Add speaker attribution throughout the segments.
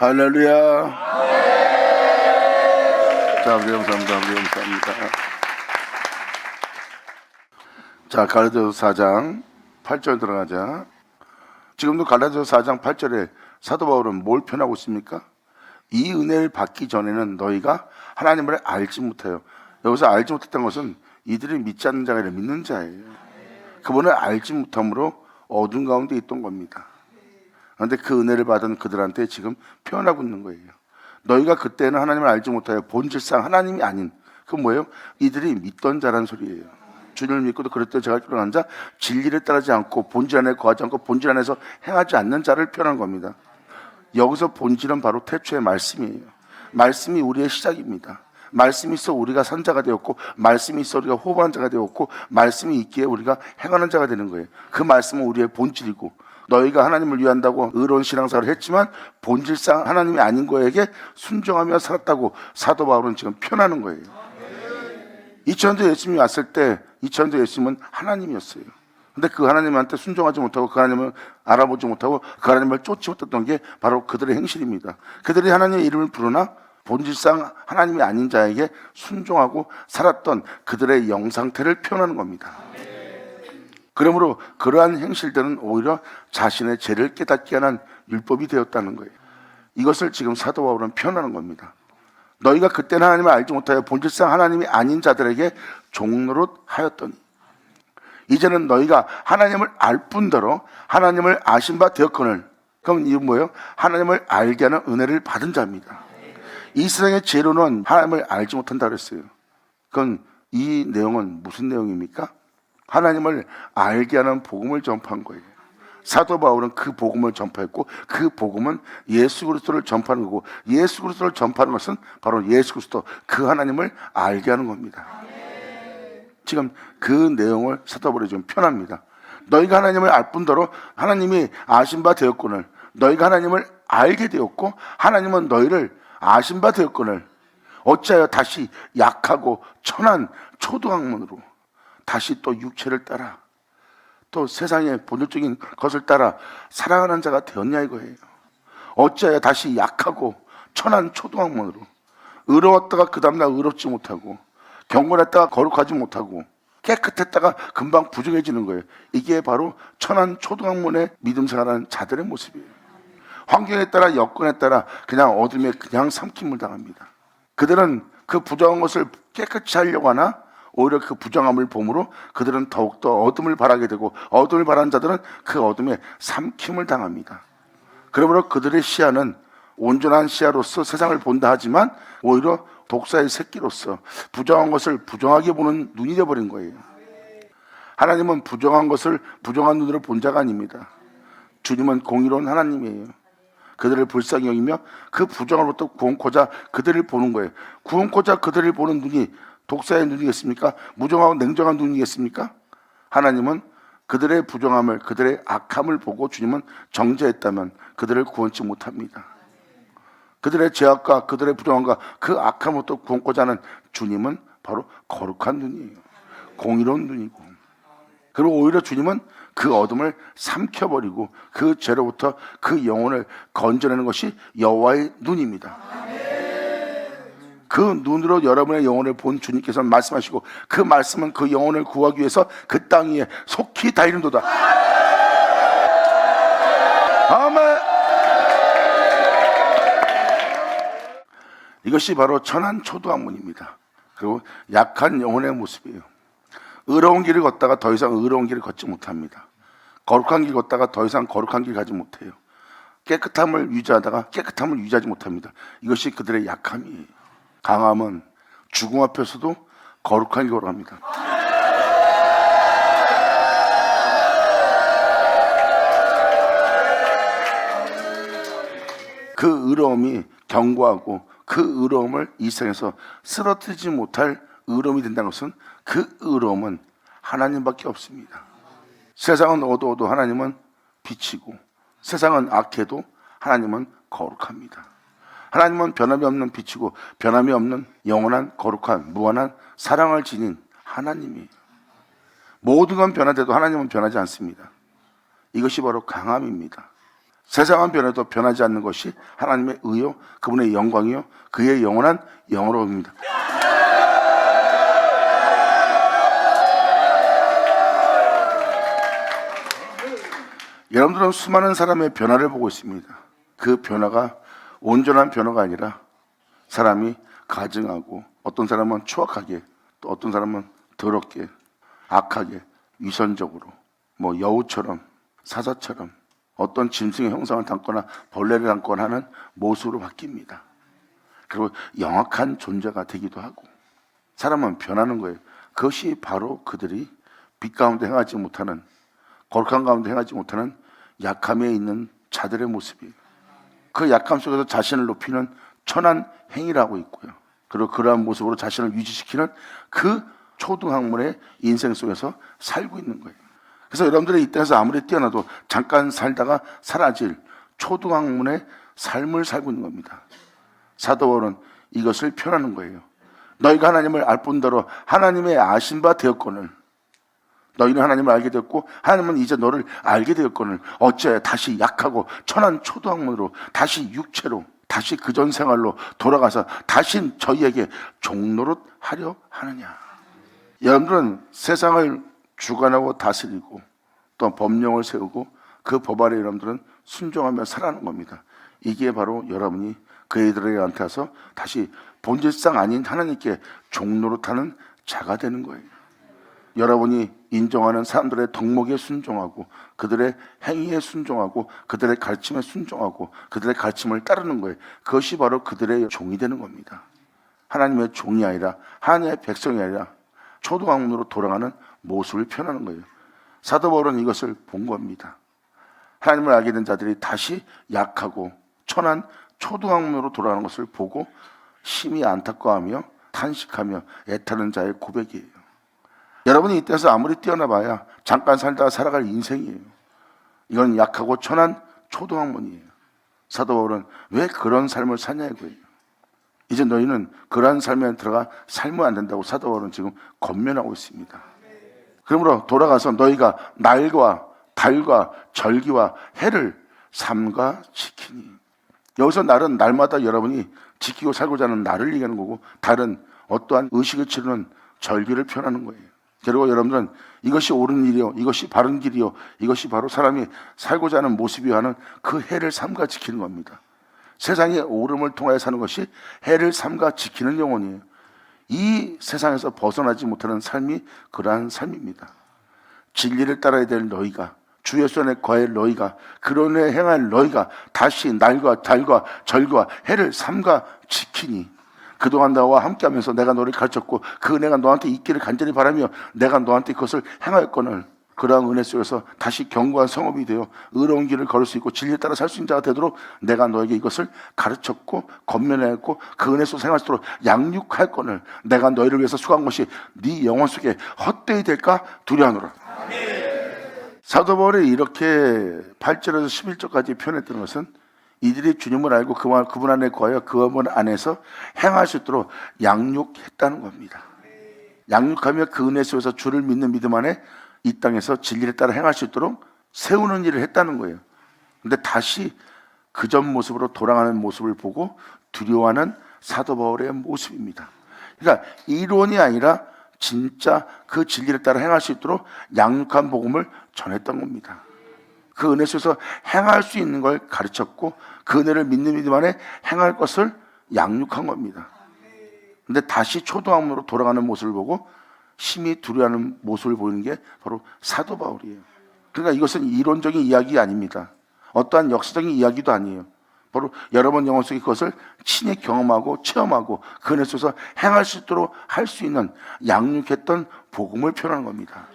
Speaker 1: 할렐루야. 자, 우리 감사합니다. 우리 감사합니다. 자, 갈라디아서 4장 8절 들어가자. 지금도 갈라디아서 4장 8절에 사도 바울은 뭘 표현하고 있습니까? 이 은혜를 받기 전에는 너희가 하나님을 알지 못해요. 여기서 알지 못했던 것은 이들이 믿지 않는 자가 아니라 믿는 자예요. 그분을 알지 못함으로 어둠 가운데 있던 겁니다. 그런데 그 은혜를 받은 그들한테 지금 표현하고 있는 거예요. 너희가 그때는 하나님을 알지 못하여 본질상 하나님이 아닌, 그건 뭐예요? 이들이 믿던 자란 소리예요. 주님을 믿고도 그랬더니 제가 결혼한 자, 진리를 따르지 않고 본질 안에 거하지 않고 본질 안에서 행하지 않는 자를 표현한 겁니다. 여기서 본질은 바로 태초의 말씀이에요. 말씀이 우리의 시작입니다. 말씀이 있어 우리가 산 자가 되었고, 말씀이 있어 우리가 호흡하는 자가 되었고, 말씀이 있기에 우리가 행하는 자가 되는 거예요. 그 말씀은 우리의 본질이고, 너희가 하나님을 위한다고 의로운 신앙생활을 했지만 본질상 하나님이 아닌 거에게 순종하며 살았다고 사도 바울은 지금 표현하는 거예요. 2000년대 예수님이 왔을 때 2000년대 예수님은 하나님이었어요. 근데 그 하나님한테 순종하지 못하고 그 하나님을 알아보지 못하고 그 하나님을 쫓지 못했던 게 바로 그들의 행실입니다. 그들이 하나님의 이름을 부르나 본질상 하나님이 아닌 자에게 순종하고 살았던 그들의 영상태를 표현하는 겁니다. 그러므로 그러한 행실들은 오히려 자신의 죄를 깨닫게 하는 율법이 되었다는 거예요. 이것을 지금 사도 바울은 표현하는 겁니다. 너희가 그때는 하나님을 알지 못하여 본질상 하나님이 아닌 자들에게 종노릇 하였더니 이제는 너희가 하나님을 알 뿐더러 하나님을 아신 바 되었거늘. 그럼 이건 뭐예요? 하나님을 알게 하는 은혜를 받은 자입니다. 이 세상의 죄로는 하나님을 알지 못한다 그랬어요. 그건 이 내용은 무슨 내용입니까? 하나님을 알게 하는 복음을 전파한 거예요. 사도 바울은 그 복음을 전파했고, 그 복음은 예수 그리스도를 전파하는 거고, 예수 그리스도를 전파하는 것은 바로 예수 그리스도, 그 하나님을 알게 하는 겁니다. 지금 그 내용을 사도 바울이 좀 표현합니다. 너희가 하나님을 알 뿐더러 하나님이 아신 바 되었거늘. 너희가 하나님을 알게 되었고 하나님은 너희를 아신 바 되었거늘. 어찌하여 다시 약하고 천한 초등학문으로 다시 또 육체를 따라 또 세상의 본질적인 것을 따라 살아가는 자가 되었냐 이거예요. 어찌하여 다시 약하고 천한 초등학문으로 의로웠다가 그 다음날 의롭지 못하고 경건했다가 거룩하지 못하고 깨끗했다가 금방 부정해지는 거예요. 이게 바로 천한 초등학문의 믿음 생활하는 자들의 모습이에요. 환경에 따라 여건에 따라 그냥 어둠에 그냥 삼킴을 당합니다. 그들은 그 부정한 것을 깨끗이 하려고 하나 오히려 그 부정함을 봄으로 그들은 더욱더 어둠을 바라게 되고 어둠을 바라는 자들은 그 어둠에 삼킴을 당합니다. 그러므로 그들의 시야는 온전한 시야로서 세상을 본다 하지만 오히려 독사의 새끼로서 부정한 것을 부정하게 보는 눈이 되어버린 거예요. 하나님은 부정한 것을 부정한 눈으로 본 자가 아닙니다. 주님은 공의로운 하나님이에요. 그들을 불쌍히 여기며 그 부정으로부터 구원코자 그들을 보는 거예요. 구원코자 그들을 보는 눈이 독사의 눈이겠습니까? 무정하고 냉정한 눈이겠습니까? 하나님은 그들의 부정함을, 그들의 악함을 보고 주님은 정죄했다면 그들을 구원치 못합니다. 그들의 죄악과 그들의 부정함과 그 악함으로부터 구원코자 하는 주님은 바로 거룩한 눈이에요. 공의로운 눈이고, 그리고 오히려 주님은 그 어둠을 삼켜버리고 그 죄로부터 그 영혼을 건져내는 것이 여호와의 눈입니다. 그 눈으로 여러분의 영혼을 본 주님께서 말씀하시고 그 말씀은 그 영혼을 구하기 위해서 그 땅 위에 속히 다이는도다. 아멘. 이것이 바로 천한 초등학문입니다. 그리고 약한 영혼의 모습이에요. 의로운 길을 걷다가 더 이상 의로운 길을 걷지 못합니다. 거룩한 길 걷다가 더 이상 거룩한 길 가지 못해요. 깨끗함을 유지하다가 깨끗함을 유지하지 못합니다. 이것이 그들의 약함이에요. 강함은 죽음 앞에서도 거룩한 길을 합니다. 그 의로움이 견고하고 그 의로움을 이 세상에서 쓰러뜨리지 못할 의로움이 된다는 것은 그 의로움은 하나님밖에 없습니다. 세상은 어두워도 하나님은 빛이고 세상은 악해도 하나님은 거룩합니다. 하나님은 변함이 없는 빛이고 변함이 없는 영원한 거룩한 무한한 사랑을 지닌 하나님이에요. 모든 건 변화돼도 하나님은 변하지 않습니다. 이것이 바로 강함입니다. 세상은 변해도 변하지 않는 것이 하나님의 의요, 그분의 영광이요, 그의 영원한 영으로입니다. 여러분들은 수많은 사람의 변화를 보고 있습니다. 그 변화가 온전한 변화가 아니라 사람이 가증하고, 어떤 사람은 추악하게, 또 어떤 사람은 더럽게, 악하게, 위선적으로, 여우처럼, 사자처럼, 어떤 짐승의 형상을 담거나 벌레를 담거나 하는 모습으로 바뀝니다. 그리고 영악한 존재가 되기도 하고, 사람은 변하는 거예요. 그것이 바로 그들이 빛 가운데 행하지 못하는, 거룩한 가운데 행하지 못하는 약함에 있는 자들의 모습이에요. 그 약함 속에서 자신을 높이는 천한 행위라고 있고요. 그리고 그러한 모습으로 자신을 유지시키는 그 초등학문의 인생 속에서 살고 있는 거예요. 그래서 여러분들이 이 땅에서 아무리 뛰어나도 잠깐 살다가 사라질 초등학문의 삶을 살고 있는 겁니다. 사도 바울은 이것을 표현하는 거예요. 너희가 하나님을 알 뿐더러 하나님의 아신 바 되었거늘, 너희는 하나님을 알게 되었고 하나님은 이제 너를 알게 되었거늘 어째 다시 약하고 천한 초등학문으로, 다시 육체로, 다시 그전 생활로 돌아가서 다시 저희에게 종노릇 하려 하느냐. 여러분들은 세상을 주관하고 다스리고 또 법령을 세우고 그 법 아래 여러분들은 순종하며 살아가는 겁니다. 이게 바로 여러분이 그들에게 와서 다시 본질상 아닌 하나님께 종노릇하는 자가 되는 거예요. 여러분이 인정하는 사람들의 덕목에 순종하고 그들의 행위에 순종하고 그들의 가르침에 순종하고 그들의 가르침을 따르는 거예요. 그것이 바로 그들의 종이 되는 겁니다. 하나님의 종이 아니라, 하나님의 백성이 아니라 초등학문으로 돌아가는 모습을 표현하는 거예요. 사도 바울은 이것을 본 겁니다. 하나님을 알게 된 자들이 다시 약하고 천한 초등학문으로 돌아가는 것을 보고 심히 안타까워하며 탄식하며 애타는 자의 고백이에요. 여러분이 이때서 아무리 뛰어나봐야 잠깐 살다가 살아갈 인생이에요. 이건 약하고 천한 초등학문이에요. 사도 바울은 왜 그런 삶을 사냐 이거예요. 이제 너희는 그러한 삶에 들어가 살면 안 된다고 사도 바울은 지금 권면하고 있습니다. 그러므로 돌아가서 너희가 날과 달과 절기와 해를 삼가 지키니. 여기서 날은 날마다 여러분이 지키고 살고자 하는 날을 얘기하는 거고, 달은 어떠한 의식을 치르는 절기를 표현하는 거예요. 그리고 여러분들은 이것이 옳은 일이요, 이것이 바른 길이요, 이것이 바로 사람이 살고자 하는 모습이요 하는 그 해를 삼가 지키는 겁니다. 세상의 오름을 통하여 사는 것이 해를 삼가 지키는 영혼이에요. 이 세상에서 벗어나지 못하는 삶이 그러한 삶입니다. 진리를 따라야 될 너희가, 주 예수 안에 거할 너희가, 그런 에 행할 너희가 다시 날과 달과 절과 해를 삼가 지키니. 그동안 나와 함께하면서 내가 너를 가르쳤고 그 은혜가 너한테 있기를 간절히 바라며 내가 너한테 그것을 행하였거늘, 그러한 은혜 속에서 다시 견고한 성읍이 되어 의로운 길을 걸을 수 있고 진리에 따라 살 수 있는 자가 되도록 내가 너에게 이것을 가르쳤고 권면하였고 그 은혜 속에서 생활할 수 있도록 양육할거늘 내가 너희를 위해서 수고한 것이 네 영혼 속에 헛되이 될까 두려워하노라. 사도 바울이 이렇게 8절에서 11절까지 표현했던 것은 이들이 주님을 알고 그분 안에 거하여 그분 안에서 행할 수 있도록 양육했다는 겁니다. 양육하며 그 은혜 속에서 주를 믿는 믿음 안에 이 땅에서 진리를 따라 행할 수 있도록 세우는 일을 했다는 거예요. 근데 다시 그전 모습으로 돌아가는 모습을 보고 두려워하는 사도 바울의 모습입니다. 그러니까 이론이 아니라 진짜 그 진리를 따라 행할 수 있도록 양육한 복음을 전했던 겁니다. 그 은혜 속에서 행할 수 있는 걸 가르쳤고 그 은혜를 믿는 믿음 안에 행할 것을 양육한 겁니다. 근데 다시 초등학문으로 돌아가는 모습을 보고 심히 두려워하는 모습을 보이는 게 바로 사도 바울이에요. 그러니까 이것은 이론적인 이야기 아닙니다. 어떠한 역사적인 이야기도 아니에요. 바로 여러분 영혼 속에 그것을 친히 경험하고 체험하고 그 은혜 속에서 행할 수 있도록 할 수 있는 양육했던 복음을 표현하는 겁니다.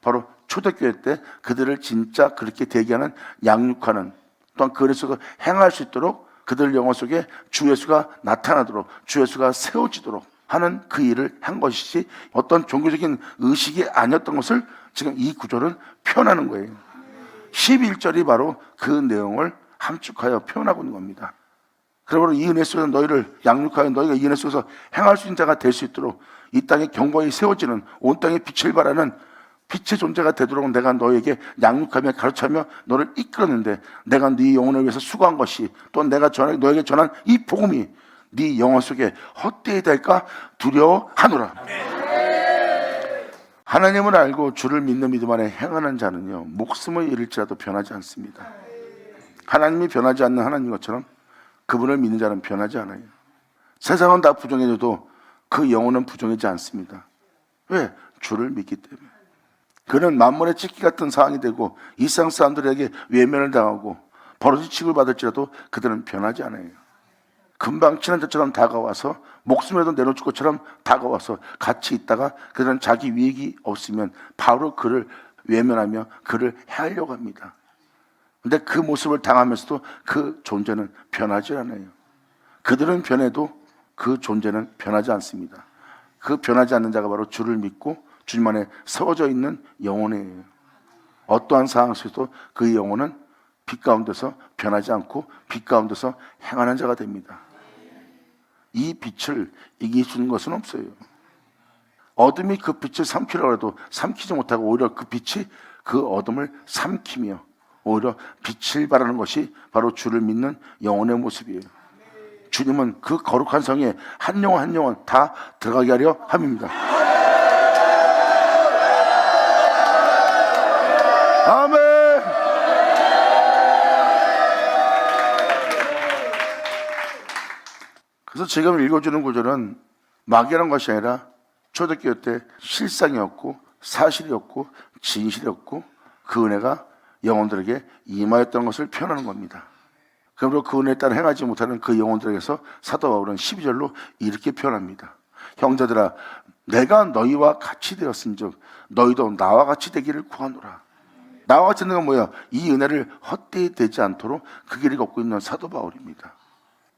Speaker 1: 바로 초대교회 때 그들을 진짜 그렇게 대기하는, 양육하는, 또한 그 은혜 속에서 행할 수 있도록 그들 영혼 속에 주 예수가 나타나도록, 주 예수가 세워지도록 하는 그 일을 한 것이지 어떤 종교적인 의식이 아니었던 것을 지금 이 구절은 표현하는 거예요. 11절이 바로 그 내용을 함축하여 표현하고 있는 겁니다. 그러므로 이 은혜 속에서 너희를 양육하여 너희가 이 은혜 속에서 행할 수 있는 자가 될 수 있도록 이 땅에 경고히 세워지는, 온 땅에 빛을 발하는 빛의 존재가 되도록 내가 너에게 양육하며 가르치며 너를 이끌었는데 내가 네 영혼을 위해서 수고한 것이 또 내가 너에게 전한 이 복음이 네 영혼 속에 헛되이 될까 두려워하노라. 하나님을 알고 주를 믿는 믿음 안에 행하는 자는요 목숨을 잃을지라도 변하지 않습니다. 하나님이 변하지 않는 하나님 것처럼 그분을 믿는 자는 변하지 않아요. 세상은 다 부정해져도 그 영혼은 부정하지 않습니다. 왜? 주를 믿기 때문에. 그는 만물의 찍기 같은 상황이 되고 이 세상 사람들에게 외면을 당하고 버릇이 취급을 받을지라도 그들은 변하지 않아요. 금방 친한 자처럼 다가와서 목숨이라도 내놓을 것처럼 다가와서 같이 있다가 그들은 자기 위익이 없으면 바로 그를 외면하며 그를 해하려고 합니다. 근데 그 모습을 당하면서도 그 존재는 변하지 않아요. 그들은 변해도 그 존재는 변하지 않습니다. 그 변하지 않는 자가 바로 주를 믿고 주님 안에 세워져 있는 영혼이에요. 어떠한 상황 속에서도 그 영혼은 빛 가운데서 변하지 않고 빛 가운데서 행하는 자가 됩니다. 이 빛을 이기주는 것은 없어요. 어둠이 그 빛을 삼키려고 해도 삼키지 못하고 오히려 그 빛이 그 어둠을 삼키며 오히려 빛을 발하는 것이 바로 주를 믿는 영혼의 모습이에요. 주님은 그 거룩한 성에 한 영혼 한 영혼 다 들어가게 하려 함입니다. 아멘. 그래서 지금 읽어주는 구절은 막이라는 것이 아니라 초대교회 때 실상이었고 사실이었고 진실이었고 그 은혜가 영혼들에게 임하였던 것을 표현하는 겁니다. 그러므로 그 은혜에 따라 행하지 못하는 그 영혼들에게서 사도 바울은 12절로 이렇게 표현합니다. 형제들아 내가 너희와 같이 되었은즉 너희도 나와 같이 되기를 구하노라. 나와 같이 되는 건 뭐예요? 이 은혜를 헛되이 되지 않도록 그 길을 걷고 있는 사도 바울입니다.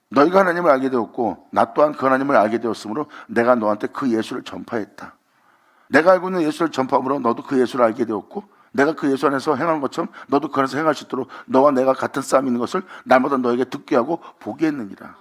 Speaker 1: 너희가 하나님을 알게 되었고 나 또한 그 하나님을 알게 되었으므로 내가 너한테 그 예수를 전파했다. 내가 알고 있는 예수를 전파함으로 너도 그 예수를 알게 되었고 내가 그 예수 안에서 행한 것처럼 너도 그 안에서 행할 수 있도록 너와 내가 같은 싸움이 있는 것을 날마다 너에게 듣게 하고 보게 했느니라.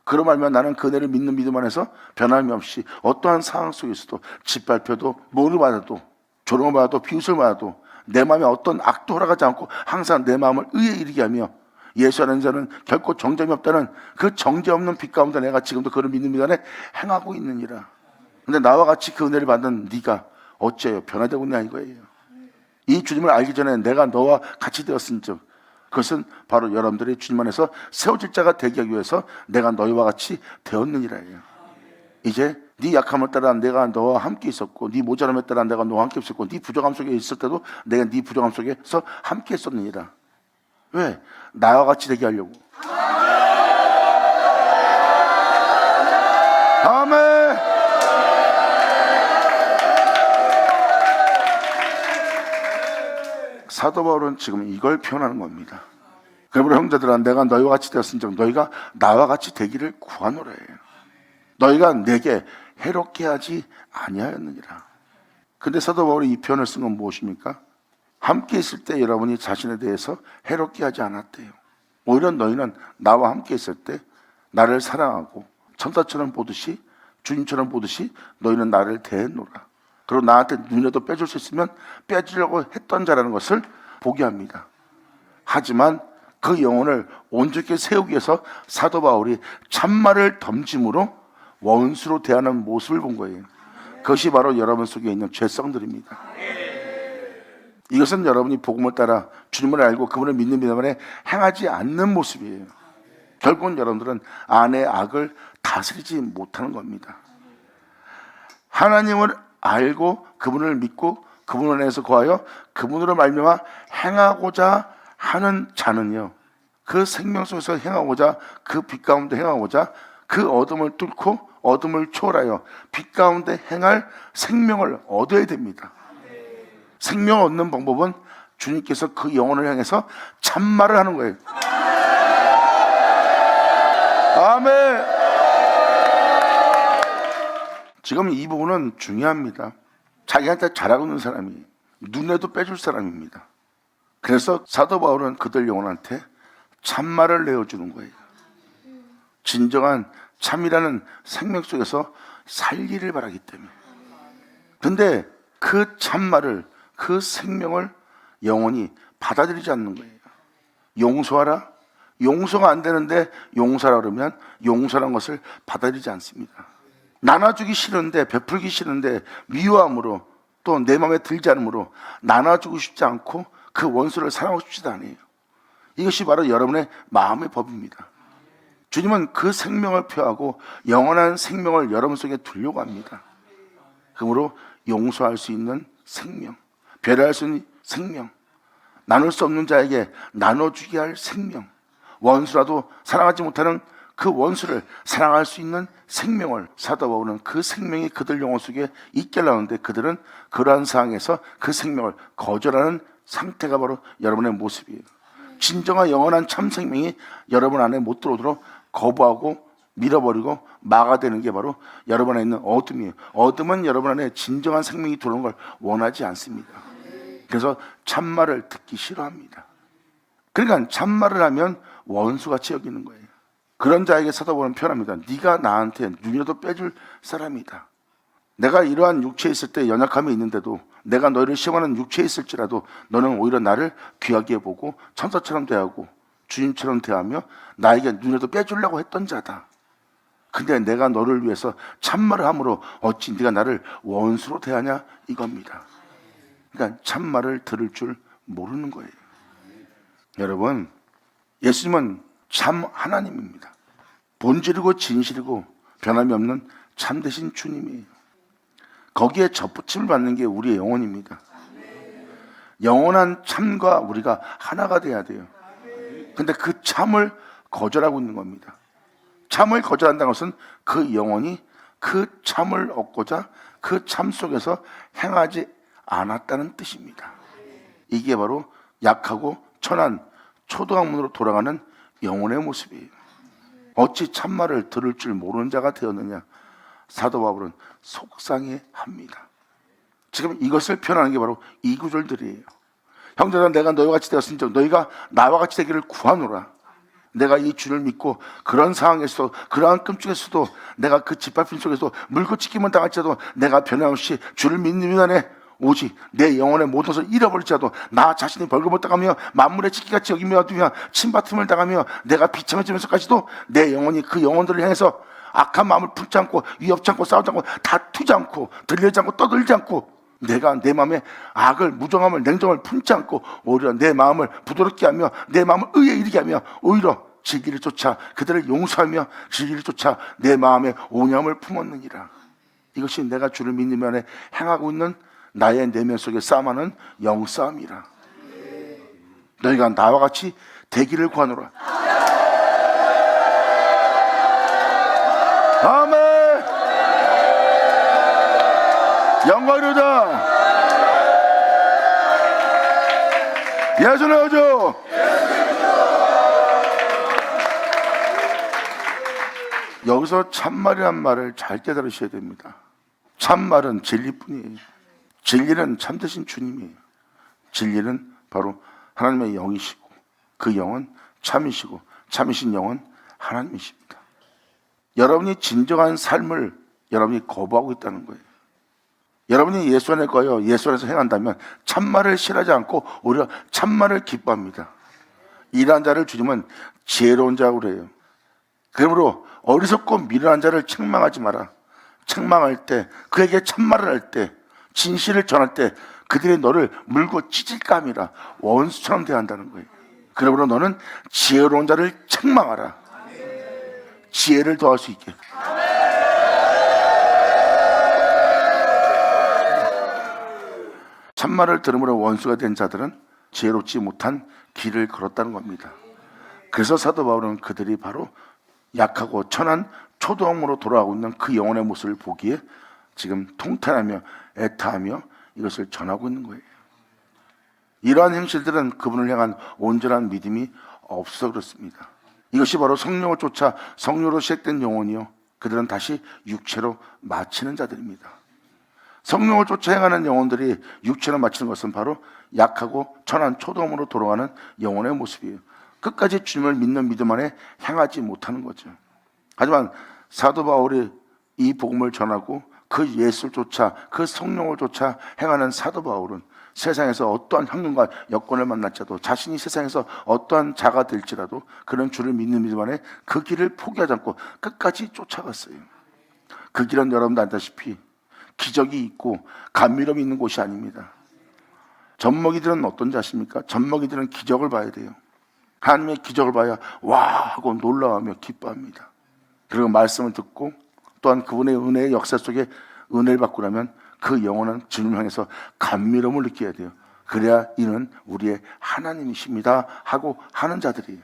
Speaker 1: 그로 말미암아 나는 그 은혜를 믿는 믿음 안에서 변함이 없이 어떠한 상황 속에서도 짓밟혀도 모를 받아도 조롱을 받아도 비웃을 받아도 내 마음에 어떤 악도 허락하지 않고 항상 내 마음을 의에 이르게 하며 예수 안에 자는 결코 정점이 없다는 그 정죄 없는 빛 가운데 내가 지금도 그를 믿는 믿음 안에 행하고 있느니라. 근데 나와 같이 그 은혜를 받은 네가 어째요 변화되고 있냐 이거예요. 이 주님을 알기 전에 내가 너와 같이 되었은즉 그것은 바로 여러분들이 주님 안에서 세워질 자가 되기 위해서 내가 너희와 같이 되었느니라예요. 이제 네 약함을 따라 내가 너와 함께 있었고 네 모자람에 따라 내가 너와 함께 있었고 네 부족함 속에 있을 때도 내가 네 부족함 속에서 함께 있었느니라. 왜? 나와 같이 되게 하려고. 아멘. 사도 바울은 지금 이걸 표현하는 겁니다. 그러므로 형제들아 내가 너희와 같이 되었은즉 너희가 나와 같이 되기를 구하노라 해요. 너희가 내게 해롭게 하지 아니하였느니라. 근데 사도 바울이 이 표현을 쓴 건 무엇입니까? 함께 있을 때 여러분이 자신에 대해서 해롭게 하지 않았대요. 오히려 너희는 나와 함께 있을 때 나를 사랑하고 천사처럼 보듯이 주님처럼 보듯이 너희는 나를 대했노라. 그리고 나한테 눈에도 빼줄 수 있으면 빼주려고 했던 자라는 것을 보게 합니다. 하지만 그 영혼을 온전히 세우기 위해서 사도 바울이 참말을 덤짐으로 원수로 대하는 모습을 본 거예요. 그것이 바로 여러분 속에 있는 죄성들입니다. 이것은 여러분이 복음을 따라 주님을 알고 그분을 믿는 믿음 안에 행하지 않는 모습이에요. 결국은 여러분들은 안의 악을 다스리지 못하는 겁니다. 하나님을 알고 그분을 믿고 그분 안에서 거하여 그분으로 말미암아 행하고자 하는 자는요, 그 생명 속에서 행하고자 그 빛 가운데 행하고자 그 어둠을 뚫고 어둠을 초월하여 빛 가운데 행할 생명을 얻어야 됩니다. 생명을 얻는 방법은 주님께서 그 영혼을 향해서 참말을 하는 거예요. 아멘. 지금 이 부분은 중요합니다. 자기한테 잘하고 있는 사람이 눈에도 빼줄 사람입니다. 그래서 사도 바울은 그들 영혼한테 참말을 내어주는 거예요. 진정한 참이라는 생명 속에서 살기를 바라기 때문에. 근데 그 참말을 그 생명을 영혼이 받아들이지 않는 거예요. 용서하라? 용서가 안 되는데 용서하라 그러면 용서라는 것을 받아들이지 않습니다. 나눠주기 싫은데, 베풀기 싫은데 미워함으로, 또 내 마음에 들지 않으므로 나눠주고 싶지 않고 그 원수를 사랑하고 싶지도 않아요. 이것이 바로 여러분의 마음의 법입니다. 주님은 그 생명을 표하고 영원한 생명을 여러분 속에 두려고 합니다. 그러므로 용서할 수 있는 생명, 배려할 수 있는 생명, 나눌 수 없는 자에게 나눠주게 할 생명, 원수라도 사랑하지 못하는 그 원수를 사랑할 수 있는 생명을 사도 바울은 그 생명이 그들 영혼 속에 있게 하는데, 그들은 그러한 상황에서 그 생명을 거절하는 상태가 바로 여러분의 모습이에요. 진정한 영원한 참 생명이 여러분 안에 못 들어오도록 거부하고 밀어버리고 막아대는 게 바로 여러분 안에 있는 어둠이에요. 어둠은 여러분 안에 진정한 생명이 들어오는 걸 원하지 않습니다. 그래서 참말을 듣기 싫어합니다. 그러니까 참말을 하면 원수같이 여기는 거예요. 그런 자에게 사도 바울은 표현합니다. 네가 나한테 눈이라도 빼줄 사람이다. 내가 이러한 육체에 있을 때 연약함이 있는데도, 내가 너희를 시험하는 육체에 있을지라도 너는 오히려 나를 귀하게 보고 천사처럼 대하고 주님처럼 대하며 나에게 눈이라도 빼주려고 했던 자다. 근데 내가 너를 위해서 참말을 함으로 어찌 네가 나를 원수로 대하냐, 이겁니다. 그러니까 참말을 들을 줄 모르는 거예요. 여러분, 예수님은 참 하나님입니다. 본질이고 진실이고 변함이 없는 참되신 주님이에요. 거기에 접붙임을 받는 게 우리의 영혼입니다. 영원한 참과 우리가 하나가 돼야 돼요. 근데 그 참을 거절하고 있는 겁니다. 참을 거절한다는 것은 그 영혼이 그 참을 얻고자 그 참 속에서 행하지 않았다는 뜻입니다. 이게 바로 약하고 천한 초도학문으로 돌아가는 영혼의 모습이에요. 어찌 참말을 들을 줄 모르는 자가 되었느냐, 사도 바울은 속상해합니다. 지금 이것을 표현하는 게 바로 이 구절들이에요. 형제들아, 내가 너희와 같이 되었은즉 너희가 나와 같이 되기를 구하노라. 내가 이 주를 믿고 그런 상황에서도, 그러한 끔찍에서도, 내가 그 짓밟힘 속에서 물고 찢김을 당할지라도 내가 변함없이 주를 믿는 안에 오직 내 영혼의 모든 것을 잃어버릴지라도 나 자신이 벌금을 당하며 만물의 찢기같이 여기며 두며 침받음을 당하며 내가 비참해지면서까지도 내 영혼이 그 영혼들을 향해서 악한 마음을 품지 않고 위협지 않고 싸우지 않고 다투지 않고 들리지 않고 떠들지 않고, 내가 내 마음에 악을, 무정함을, 냉정을 품지 않고 오히려 내 마음을 부드럽게 하며 내 마음을 의에 이르게 하며 오히려 진리를 쫓아 그들을 용서하며 진리를 쫓아 내 마음에 온유함을 품었느니라. 이것이 내가 주를 믿는 면에 행하고 있는 나의 내면 속에 싸움하는 영싸움이라. 너희가 나와 같이 되기를 구하노라. 아멘. 영광이로다. 예수는 오죠. 여기서 참말이란 말을 잘 깨달으셔야 됩니다. 참말은 진리뿐이에요. 진리는 참되신 주님이에요. 진리는 바로 하나님의 영이시고 그 영은 참이시고 참이신 영은 하나님이십니다. 여러분이 진정한 삶을 여러분이 거부하고 있다는 거예요. 여러분이 예수 안에 거요, 예수 안에서 행한다면 참말을 싫어하지 않고 오히려 참말을 기뻐합니다. 이러한 자를 주님은 지혜로운 자라고 그래요. 그러므로 어리석고 미련한 자를 책망하지 마라. 책망할 때, 그에게 참말을 할 때, 진실을 전할 때 그들이 너를 물고 찢을까 함이라. 원수처럼 대한다는 거예요. 그러므로 너는 지혜로운 자를 책망하라. 지혜를 더할 수 있게. 참말을 들음으로 원수가 된 자들은 지혜롭지 못한 길을 걸었다는 겁니다. 그래서 사도 바울은 그들이 바로 약하고 천한 초도학문으로 돌아가고 있는 그 영혼의 모습을 보기에 지금 통탄하며 애타하며 이것을 전하고 있는 거예요. 이러한 행실들은 그분을 향한 온전한 믿음이 없어 그렇습니다. 이것이 바로 성령을 쫓아 성령으로 시작된 영혼이요, 그들은 다시 육체로 마치는 자들입니다. 성령을 쫓아 행하는 영혼들이 육체로 마치는 것은 바로 약하고 천한 초도음으로 돌아가는 영혼의 모습이에요. 끝까지 주님을 믿는 믿음 안에 행하지 못하는 거죠. 하지만 사도 바울이 이 복음을 전하고 그 예수를 쫓아 그 성령을 쫓아 행하는 사도 바울은 세상에서 어떠한 환경과 여건을 만날지라도, 자신이 세상에서 어떠한 자가 될지라도 그런 주를 믿는 믿음 안에 그 길을 포기하지 않고 끝까지 쫓아갔어요. 그 길은 여러분도 알다시피 기적이 있고 감미로움이 있는 곳이 아닙니다. 젖먹이들은 어떤지 아십니까? 젖먹이들은 기적을 봐야 돼요. 하나님의 기적을 봐야 와 하고 놀라워하며 기뻐합니다. 그리고 말씀을 듣고 또한 그분의 은혜의 역사 속에 은혜를 받고 나면 그 영혼은 주님을 향해서 감미로움을 느껴야 돼요. 그래야 이는 우리의 하나님이십니다 하고 하는 자들이에요.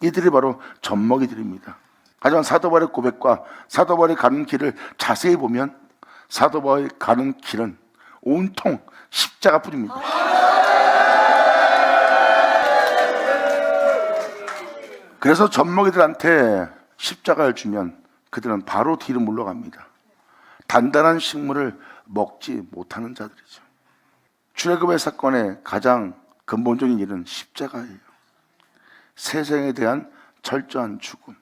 Speaker 1: 이들이 바로 젖먹이들입니다. 하지만 사도 바울의 고백과 사도 바울이 가는 길을 자세히 보면 사도 바울이 가는 길은 온통 십자가뿐입니다. 그래서 젖먹이들한테 십자가를 주면 그들은 바로 뒤로 물러갑니다. 단단한 식물을 먹지 못하는 자들이죠. 출애굽의 사건의 가장 근본적인 일은 십자가예요. 세상에 대한 철저한 죽음.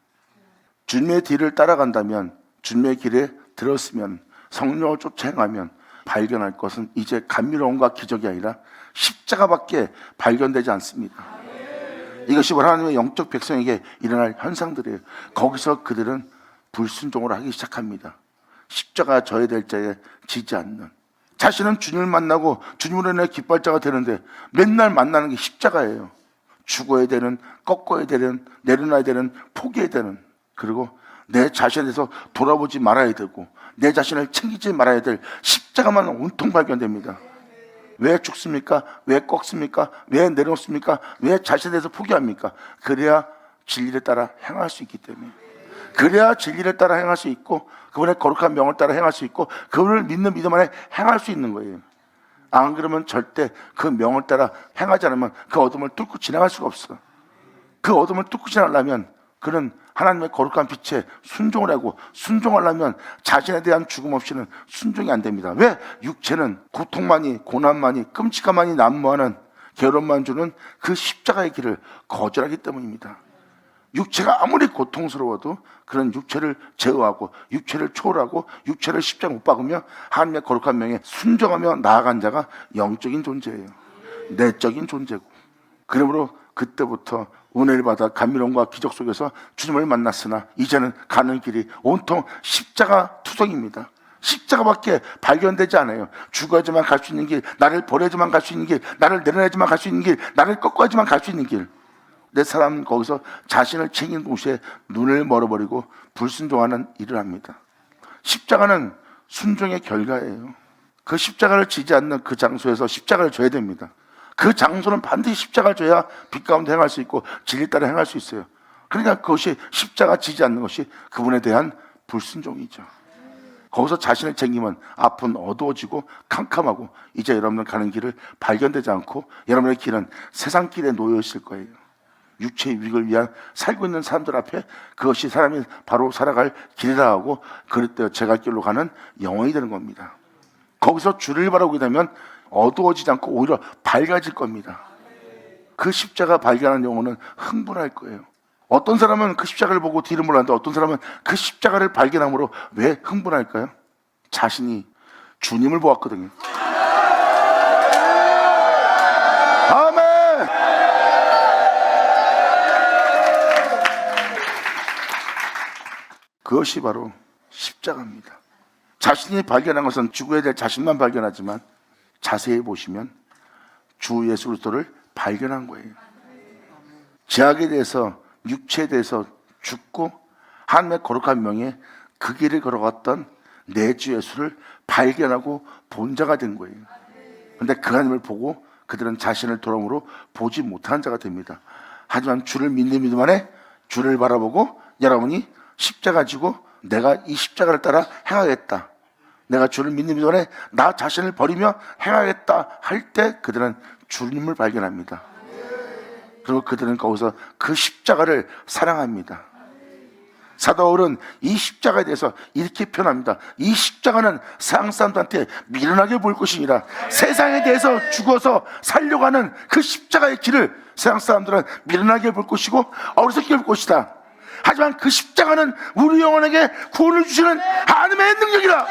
Speaker 1: 주님의 뒤를 따라간다면, 주님의 길에 들었으면, 성령을 쫓아 행하면 발견할 것은 이제 감미로움과 기적이 아니라 십자가밖에 발견되지 않습니다. 이것이 하나님의 영적 백성에게 일어날 현상들이에요. 거기서 그들은 불순종을 하기 시작합니다. 십자가 져야 될 자에 지지 않는, 자신은 주님을 만나고 주님으로 인해 기뻐할 자가 되는데 맨날 만나는 게 십자가예요. 죽어야 되는, 꺾어야 되는, 내려놔야 되는, 포기해야 되는, 그리고 내 자신에 대해서 돌아보지 말아야 되고 내 자신을 챙기지 말아야 될 십자가만 온통 발견됩니다. 왜 죽습니까? 왜 꺾습니까? 왜 내려놓습니까? 왜 자신에 대해서 포기합니까? 그래야 진리를 따라 행할 수 있기 때문에, 그래야 진리를 따라 행할 수 있고 그분의 거룩한 명을 따라 행할 수 있고 그분을 믿는 믿음 안에 행할 수 있는 거예요. 안 그러면 절대 그 명을 따라 행하지 않으면 그 어둠을 뚫고 지나갈 수가 없어. 그 어둠을 뚫고 지나가려면 그는 하나님의 거룩한 빛에 순종을 하고, 순종하려면 자신에 대한 죽음 없이는 순종이 안 됩니다. 왜? 육체는 고통만이, 고난만이, 끔찍함만이 난무하는, 괴로움만 주는 그 십자가의 길을 거절하기 때문입니다. 육체가 아무리 고통스러워도 그런 육체를 제어하고 육체를 초월하고 육체를 십자가 못 박으며 하나님의 거룩한 명에 순종하며 나아간 자가 영적인 존재예요. 내적인 존재고. 그러므로 그때부터 은혜를 받아 감미로움과 기적 속에서 주님을 만났으나 이제는 가는 길이 온통 십자가 투성입니다. 십자가밖에 발견되지 않아요. 죽어야지만 갈 수 있는 길, 나를 버려야지만 갈 수 있는 길, 나를 내려놔야지만 갈 수 있는 길, 나를 꺾어야지만 갈 수 있는 길. 내 사람은 거기서 자신을 챙기는 동시에 눈을 멀어버리고 불순종하는 일을 합니다. 십자가는 순종의 결과예요. 그 십자가를 지지 않는 그 장소에서 십자가를 져야 됩니다. 그 장소는 반드시 십자가를 져야 빛 가운데 행할 수 있고 진리 따라 행할 수 있어요. 그러니까 그것이 십자가 지지 않는 것이 그분에 대한 불순종이죠. 거기서 자신을 챙기면 앞은 어두워지고 캄캄하고 이제 여러분들 가는 길을 발견되지 않고 여러분의 길은 세상 길에 놓여 있을 거예요. 육체의 유익을 위한 살고 있는 사람들 앞에 그것이 사람이 바로 살아갈 길이라 하고 그럴 제 갈 길로 가는 영혼이 되는 겁니다. 거기서 주를 바라보게 되면 어두워지지 않고 오히려 밝아질 겁니다. 그 십자가 발견한 영혼은 흥분할 거예요. 어떤 사람은 그 십자가를 보고 뒤를 몰랐는데 어떤 사람은 그 십자가를 발견함으로 왜 흥분할까요? 자신이 주님을 보았거든요. 아멘! 그것이 바로 십자가입니다. 자신이 발견한 것은 죽어야 될 자신만 발견하지만 자세히 보시면 주 예수 그리스도를 발견한 거예요. 죄악에 대해서, 육체에 대해서 죽고 하나님의 거룩한 명에 그 길을 걸어갔던 내 주 예수를 발견하고 본 자가 된 거예요. 그런데 그 하나님을 보고 그들은 자신을 돌아옴으로 보지 못하는 자가 됩니다. 하지만 주를 믿는 믿음 안에 주를 바라보고 여러분이 십자가 지고 내가 이 십자가를 따라 행하겠다, 내가 주를 믿는 믿음 안에 나 자신을 버리며 행하겠다 할 때 그들은 주님을 발견합니다. 그리고 그들은 거기서 그 십자가를 사랑합니다. 사도 바울은 이 십자가에 대해서 이렇게 표현합니다. 이 십자가는 세상 사람들한테 미련하게 보일 것이니라. 세상에 대해서 죽어서 살려고 하는 그 십자가의 길을 세상 사람들은 미련하게 볼 것이고 어리석게 볼 것이다. 하지만 그 십자가는 우리 영혼에게 구원을 주시는 하나님의 능력이라.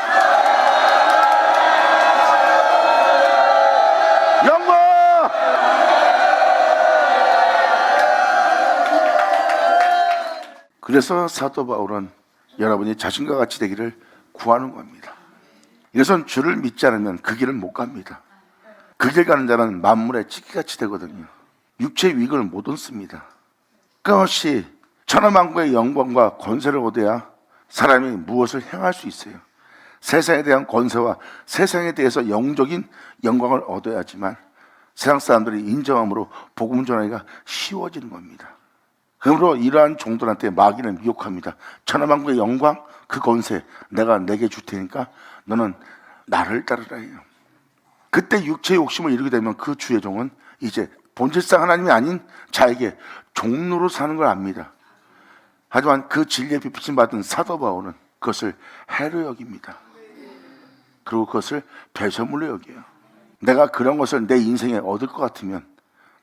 Speaker 1: 그래서 사도 바울은 여러분이 자신과 같이 되기를 구하는 겁니다. 이것은 주를 믿지 않으면 그 길을 못 갑니다. 그 길 가는 자는 만물의 찌개같이 되거든요. 육체의 위익을 못 얻습니다. 그것이 천하만국의 영광과 권세를 얻어야 사람이 무엇을 행할 수 있어요. 세상에 대한 권세와 세상에 대해서 영적인 영광을 얻어야지만 세상 사람들이 인정함으로 복음 전하기가 쉬워지는 겁니다. 그러므로 이러한 종들한테 마귀는 미혹합니다. 천하만국의 영광, 그 권세 내가 내게 줄 테니까 너는 나를 따르라 해요. 그때 육체의 욕심을 이루게 되면 그 주의 종은 이제 본질상 하나님이 아닌 자에게 종로로 사는 걸 압니다. 하지만 그 진리에 비추심 받은 사도 바울은 그것을 해로 여깁니다. 그리고 그것을 배설물로 여겨요. 내가 그런 것을 내 인생에 얻을 것 같으면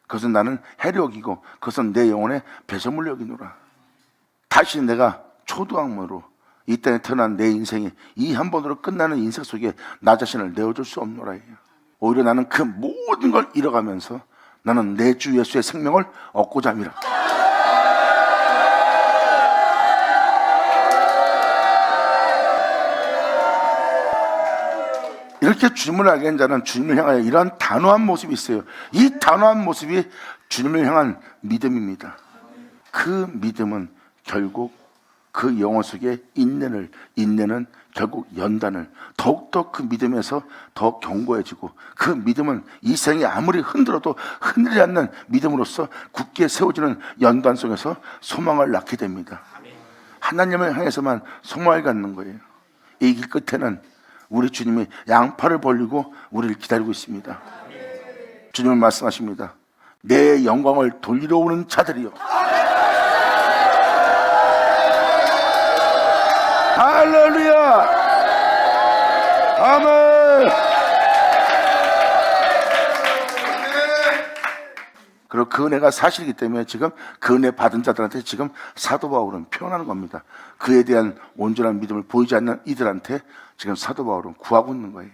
Speaker 1: 그것은 나는 해로 여기고 그것은 내 영혼의 배설물로 여기노라. 다시 내가 초두학문으로 이 땅에 태어난 내 인생이 이 한 번으로 끝나는 인생 속에 나 자신을 내어줄 수 없노라 해요. 오히려 나는 그 모든 걸 잃어가면서 나는 내 주 예수의 생명을 얻고자 함이라. 이렇게 주님을 알게 된 자는 주님을 향하여 이러한 단호한 모습이 있어요. 이 단호한 모습이 주님을 향한 믿음입니다. 그 믿음은 결국 그 영혼 속에 인내는 결국 연단을 더욱더 그 믿음에서 더 견고해지고 그 믿음은 이 생이 아무리 흔들어도 흔들리지 않는 믿음으로써 굳게 세워지는 연단 속에서 소망을 낳게 됩니다. 하나님을 향해서만 소망을 갖는 거예요. 이 길 끝에는 우리 주님이 양팔을 벌리고 우리를 기다리고 있습니다. 주님은 말씀하십니다. 내 영광을 돌리러 오는 자들이요. 할렐루야! 아멘! 그리고 그 은혜가 사실이기 때문에 지금 그 은혜 받은 자들한테 지금 사도 바울은 표현하는 겁니다. 그에 대한 온전한 믿음을 보이지 않는 이들한테 지금 사도 바울은 구하고 있는 거예요.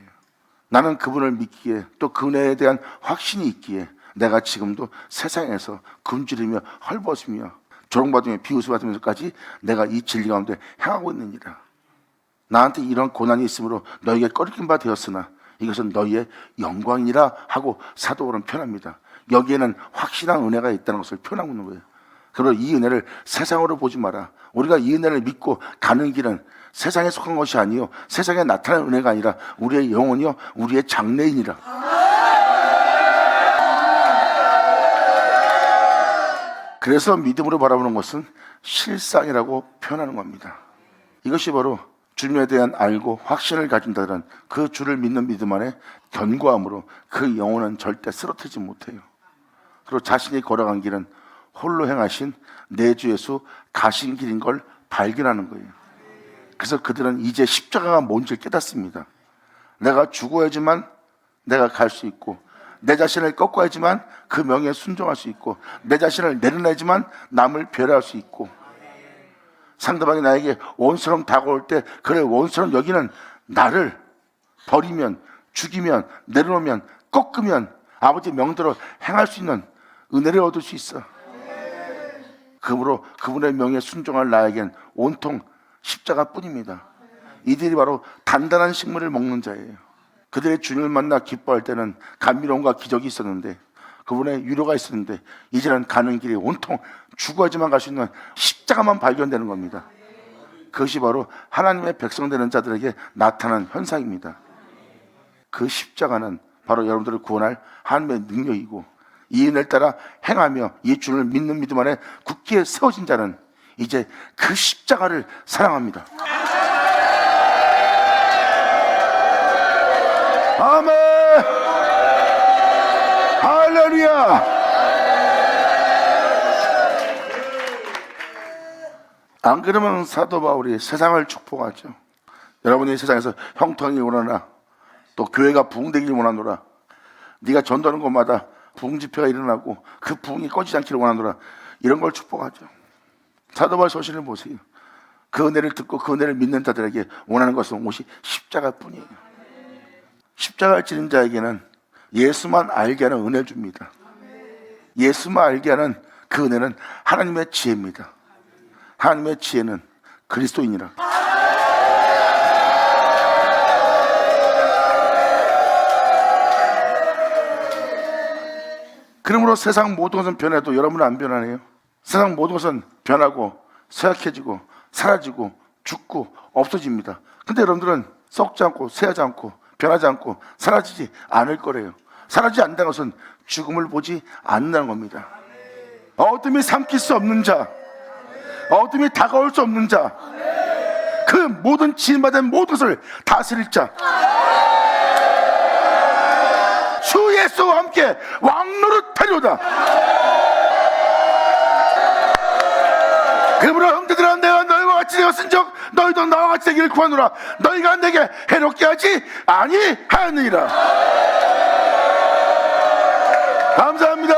Speaker 1: 나는 그분을 믿기에 또 그 은혜에 대한 확신이 있기에 내가 지금도 세상에서 굶주리며 헐벗으며 조롱받으며 비웃음받으면서까지 내가 이 진리 가운데 행하고 있느니라. 나한테 이런 고난이 있으므로 너에게 꺼리긴 바 되었으나 이것은 너희의 영광이라 하고 사도 바울은 표현합니다. 여기에는 확실한 은혜가 있다는 것을 표현하고 있는 거예요. 그리고 이 은혜를 세상으로 보지 마라. 우리가 이 은혜를 믿고 가는 길은 세상에 속한 것이 아니요 세상에 나타나는 은혜가 아니라 우리의 영혼이요 우리의 장래인이라. 그래서 믿음으로 바라보는 것은 실상이라고 표현하는 겁니다. 이것이 바로 주님에 대한 알고 확신을 가진 자들은 그 주를 믿는 믿음 안에 견고함으로 그 영혼은 절대 쓰러뜨리지 못해요. 그리고 자신이 걸어간 길은 홀로 행하신 내 주 예수 가신 길인 걸 발견하는 거예요. 그래서 그들은 이제 십자가가 뭔지를 깨닫습니다. 내가 죽어야지만 내가 갈 수 있고 내 자신을 꺾어야지만 그 명예에 순종할 수 있고 내 자신을 내려내지만 남을 배려할 수 있고 상대방이 나에게 원수처럼 다가올 때 그를 원수처럼 여기는 나를 버리면 죽이면 내려놓으면 꺾으면 아버지 명대로 행할 수 있는 은혜를 얻을 수 있어. 그러므로 그분의 명예에 순종할 나에겐 온통 십자가뿐입니다. 이들이 바로 단단한 식물을 먹는 자예요. 그들의 주님을 만나 기뻐할 때는 감미로움과 기적이 있었는데 그분의 위로가 있었는데 이제는 가는 길이 온통 죽어야지만 갈 수 있는 십자가만 발견되는 겁니다. 그것이 바로 하나님의 백성 되는 자들에게 나타난 현상입니다. 그 십자가는 바로 여러분들을 구원할 하나님의 능력이고 이 은혜를 따라 행하며 이 주를 믿는 믿음 안에 굳게 세워진 자는 이제 그 십자가를 사랑합니다. 아멘! 할렐루야! 안 그러면 사도 바울이 세상을 축복하죠. 여러분이 세상에서 형통하기 원하나 또 교회가 부흥되기를 원하노라. 네가 전도하는 곳마다 부흥 집회가 일어나고 그 부흥이 꺼지지 않기를 원하노라. 이런 걸 축복하죠. 사도 바울 서신을 보세요. 그 은혜를 듣고 그 은혜를 믿는 자들에게 원하는 것은 오직 십자가뿐이에요. 십자가를 지는 자에게는 예수만 알게 하는 은혜를 줍니다. 예수만 알게 하는 그 은혜는 하나님의 지혜입니다. 하나님의 지혜는 그리스도인이라. 그러므로 세상 모든 것은 변해도 여러분은 안 변하네요. 세상 모든 것은 변하고 쇠약해지고 사라지고 죽고 없어집니다. 근데 여러분들은 썩지 않고 쇠하지 않고 변하지 않고 사라지지 않을 거래요. 사라지지 않는다는 것은 죽음을 보지 않는다는 겁니다. 어둠이 삼킬 수 없는 자, 어둠이 다가올 수 없는 자, 그 모든 지음받은 모든 것을 다스릴 자, 주 예수와 함께 왕노릇하리로다. 그러므로 형제들아, 내가 너희와 같이 되었은즉 너희도 나와 같이 되기를 구하노라. 너희가 내게 해롭게 하지 아니하느니라. 감사합니다.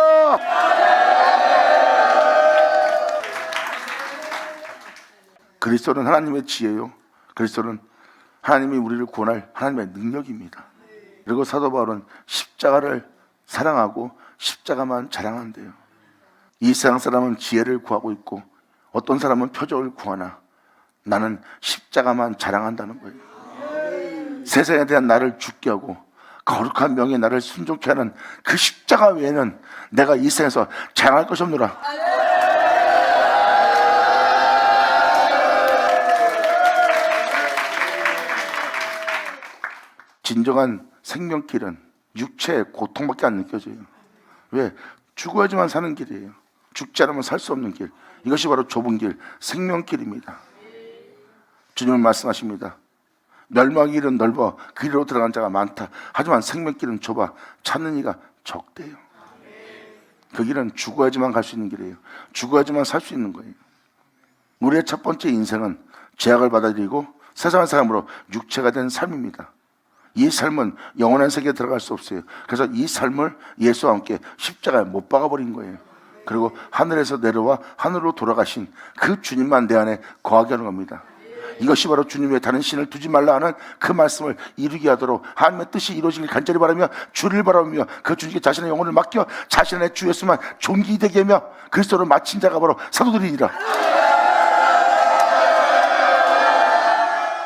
Speaker 1: 그리스도는 하나님의 지혜요, 그리스도는 하나님이 우리를 구원할 하나님의 능력입니다. 그리고 사도 바울은 십자가를 사랑하고 십자가만 자랑한대요. 이 세상 사람은 지혜를 구하고 있고 어떤 사람은 표적을 구하나 나는 십자가만 자랑한다는 거예요. 세상에 대한 나를 죽게 하고 거룩한 명예 나를 순종케 하는 그 십자가 외에는 내가 이 세상에서 자랑할 것이 없노라. 진정한 생명길은 육체의 고통밖에 안 느껴져요. 왜? 죽어야지만 사는 길이에요. 죽지 않으면 살 수 없는 길. 이것이 바로 좁은 길, 생명길입니다. 주님은 말씀하십니다. 멸망의 길은 넓어 그 길로 들어간 자가 많다. 하지만 생명길은 좁아 찾는 이가 적대요. 그 길은 죽어야지만 갈 수 있는 길이에요. 죽어야지만 살 수 있는 거예요. 우리의 첫 번째 인생은 죄악을 받아들이고 세상의 사람으로 육체가 된 삶입니다. 이 삶은 영원한 세계에 들어갈 수 없어요. 그래서 이 삶을 예수와 함께 십자가에 못 박아버린 거예요. 그리고 하늘에서 내려와 하늘로 돌아가신 그 주님만 내 안에 거하게 하는 겁니다. 이것이 바로 주님 외에 다른 신을 두지 말라 하는 그 말씀을 이루게 하도록 하나님의 뜻이 이루어지길 간절히 바라며 주를 바라보며 그 주님께 자신의 영혼을 맡겨 자신의 주 예수만 존귀되게 하며 그리스도를 마친 자가 바로 사도들이니라.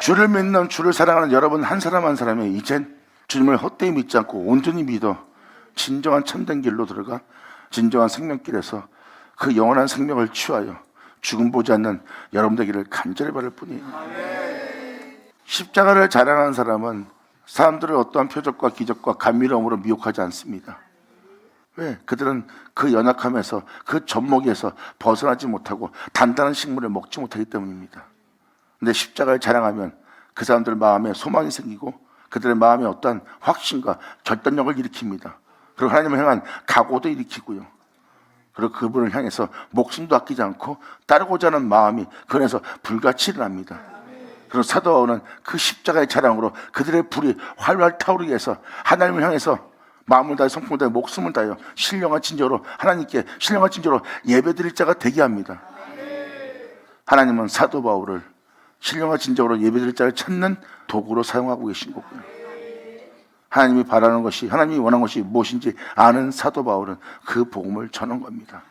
Speaker 1: 주를 믿는, 주를 사랑하는 여러분 한 사람 한 사람이 이젠 주님을 헛되이 믿지 않고 온전히 믿어 진정한 참된 길로 들어가 진정한 생명길에서 그 영원한 생명을 취하여 죽음 보지 않는 여러분 되기를 간절히 바랄 뿐이에요. 십자가를 자랑하는 사람은 사람들을 어떠한 표적과 기적과 감미로움으로 미혹하지 않습니다. 왜? 그들은 그 연약함에서 그 젖먹이에서 벗어나지 못하고 단단한 식물을 먹지 못하기 때문입니다. 근데 십자가를 자랑하면 그 사람들 마음에 소망이 생기고 그들의 마음에 어떠한 확신과 결단력을 일으킵니다. 그리고 하나님을 향한 각오도 일으키고요. 그리고 그분을 향해서 목숨도 아끼지 않고 따르고자 하는 마음이 그 안에서 불같이 일어납니다. 그리고 사도 바울은 그 십자가의 자랑으로 그들의 불이 활활 타오르게 해서 하나님을 향해서 마음을 다해 성품을 다해 목숨을 다하여 신령한 진정으로 하나님께 신령한 진정으로 예배드릴 자가 되게 합니다. 하나님은 사도 바울을 신령한 진정으로 예배드릴 자를 찾는 도구로 사용하고 계신 거고요. 하나님이 바라는 것이, 하나님이 원하는 것이 무엇인지 아는 사도 바울은 그 복음을 전한 겁니다.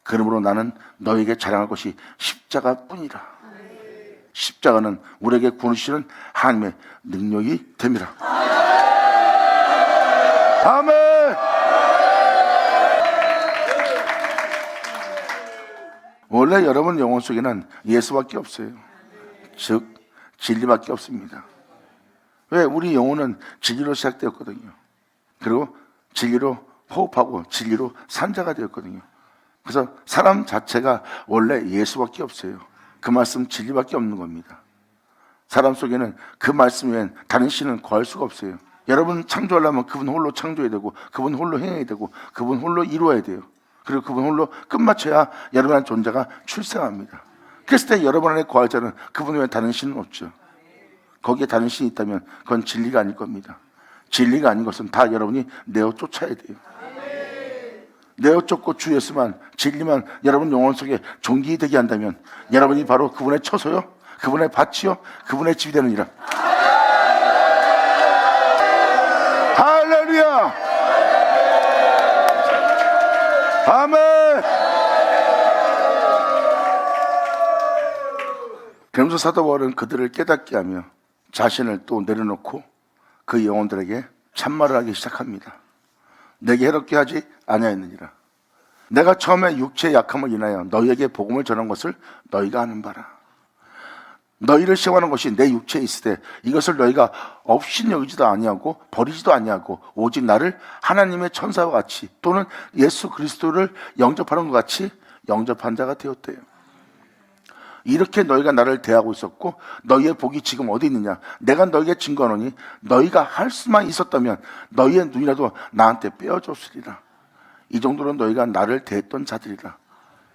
Speaker 1: 그러므로 나는 너에게 자랑할 것이 십자가뿐이라. 십자가는 우리에게 구원 주시는 하나님의 능력이 됩니다. 아멘. 원래 여러분 영혼 속에는 예수밖에 없어요. 즉 진리밖에 없습니다. 왜? 우리 영혼은 진리로 시작되었거든요. 그리고 진리로 호흡하고 진리로 산자가 되었거든요. 그래서 사람 자체가 원래 예수밖에 없어요. 그 말씀 진리밖에 없는 겁니다. 사람 속에는 그 말씀 외엔 다른 신은 거할 수가 없어요. 여러분 창조하려면 그분 홀로 창조해야 되고 그분 홀로 행해야 되고 그분 홀로 이루어야 돼요. 그리고 그분 홀로 끝마쳐야 여러분의 존재가 출생합니다. 그랬을 때 여러분 안에 거할 자는 그분 외에 다른 신은 없죠. 거기에 다른 신이 있다면 그건 진리가 아닐 겁니다. 진리가 아닌 것은 다 여러분이 내어 쫓아야 돼요. 내어 쫓고 주 예수만, 진리만 여러분 영혼 속에 존귀되게 한다면 여러분이 바로 그분의 처소요, 그분의 밭이요, 그분의 집이 되느니라. 할렐루야. 아멘. 그러면서 사도 바울은 그들을 깨닫게 하며 자신을 또 내려놓고 그 영혼들에게 참말을 하기 시작합니다. 내게 해롭게 하지 아니하였느니라. 내가 처음에 육체의 약함을 인하여 너희에게 복음을 전한 것을 너희가 아는 바라. 너희를 시험하는 것이 내 육체에 있으되 이것을 너희가 없인 여기지도 아니하고 버리지도 아니하고 오직 나를 하나님의 천사와 같이 또는 예수 그리스도를 영접하는 것 같이 영접한 자가 되었대요. 이렇게 너희가 나를 대하고 있었고 너희의 복이 지금 어디 있느냐? 내가 너희에게 증거하노니 너희가 할 수만 있었다면 너희의 눈이라도 나한테 빼어줬으리라. 이 정도로 너희가 나를 대했던 자들이라.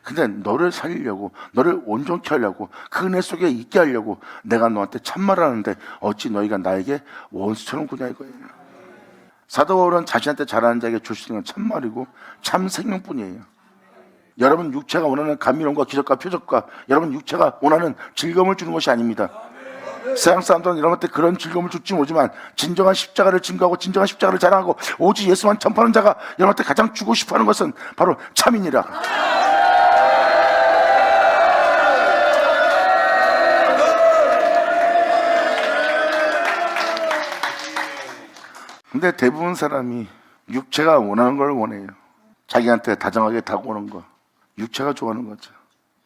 Speaker 1: 근데 너를 살리려고, 너를 온전케 하려고, 그 은혜 속에 있게 하려고 내가 너한테 참말을 하는데 어찌 너희가 나에게 원수처럼 구냐 이거예요. 사도 바울은 자신한테 잘하는 자에게 줄 수 있는 건 참말이고 참 생명뿐이에요. 여러분 육체가 원하는 감미로움과 기적과 표적과 여러분 육체가 원하는 즐거움을 주는 것이 아닙니다. 세상 사람들은 여러분한테 그런 즐거움을 줄지 모르지만 진정한 십자가를 증거하고 진정한 십자가를 자랑하고 오직 예수만 전파하는 자가 여러분한테 가장 주고 싶어하는 것은 바로 참이니라. 근데 대부분 사람이 육체가 원하는 걸 원해요. 자기한테 다정하게 다가오는 거, 육체가 좋아하는 거죠.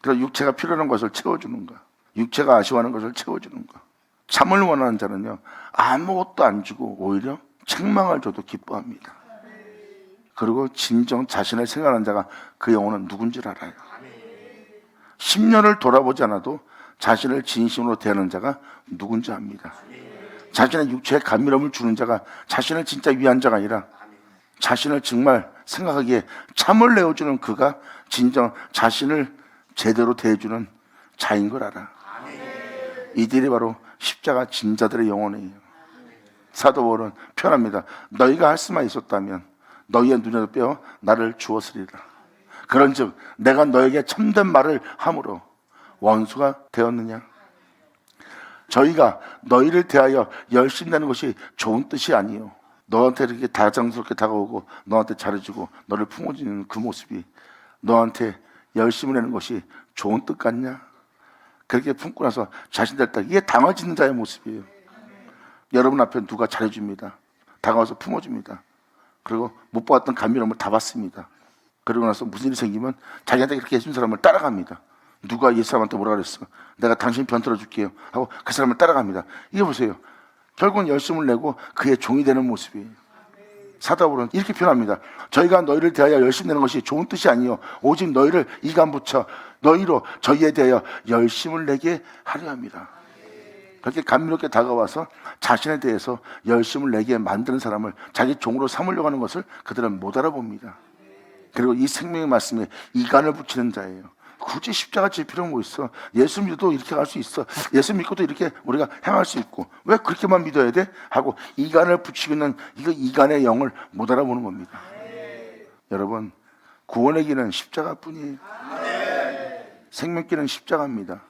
Speaker 1: 그래서 육체가 필요한 것을 채워주는 거, 육체가 아쉬워하는 것을 채워주는 거. 참을 원하는 자는요, 아무것도 안 주고 오히려 책망을 줘도 기뻐합니다. 그리고 진정 자신을 생각하는 자가 그 영혼은 누군지 알아요. 10년을 돌아보지 않아도 자신을 진심으로 대하는 자가 누군지 압니다. 자신의 육체에 감미로움을 주는 자가 자신을 진짜 위한 자가 아니라 자신을 정말 생각하기에 참을 내어주는 그가 진정 자신을 제대로 대해주는 자인 걸 알아. 이들이 바로 십자가 진자들의 영혼이에요. 사도 바울은 표현합니다. 너희가 할 수만 있었다면 너희의 눈에도 빼어 나를 주었으리라. 그런즉 내가 너에게 참된 말을 함으로 원수가 되었느냐? 저희가 너희를 대하여 열심히 내는 것이 좋은 뜻이 아니요. 너한테 이렇게 다정스럽게 다가오고 너한테 잘해주고 너를 품어주는 그 모습이 너한테 열심히 내는 것이 좋은 뜻 같냐? 그렇게 품고 나서 자신들 딱 이게 당해지는 자의 모습이에요. 여러분 앞에 누가 잘해줍니다. 다가와서 품어줍니다. 그리고 못 받았던 감미로움을 다 받습니다. 그러고 나서 무슨 일이 생기면 자기한테 그렇게 해준 사람을 따라갑니다. 누가 이 사람한테 뭐라 그랬어? 내가 당신 편 들어줄게요 하고 그 사람을 따라갑니다. 이게 보세요. 결국은 열심을 내고 그의 종이 되는 모습이에요. 사도 바울은 이렇게 표현합니다. 저희가 너희를 대하여 열심히 내는 것이 좋은 뜻이 아니요 오직 너희를 이간 붙여 너희로 저희에 대하여 열심을 내게 하려 합니다. 그렇게 감미롭게 다가와서 자신에 대해서 열심을 내게 만드는 사람을 자기 종으로 삼으려고 하는 것을 그들은 못 알아봅니다. 그리고 이 생명의 말씀에 이간을 붙이는 자예요. 굳이 십자가 질 필요는 뭐 있어? 예수 믿어도 이렇게 갈 수 있어. 예수 믿고도 이렇게 우리가 행할 수 있고 왜 그렇게만 믿어야 돼? 하고 이간을 붙이고 있는 이거 이간의 영을 못 알아보는 겁니다. 여러분 구원의 길은 십자가뿐이에요. 생명길은 십자가입니다.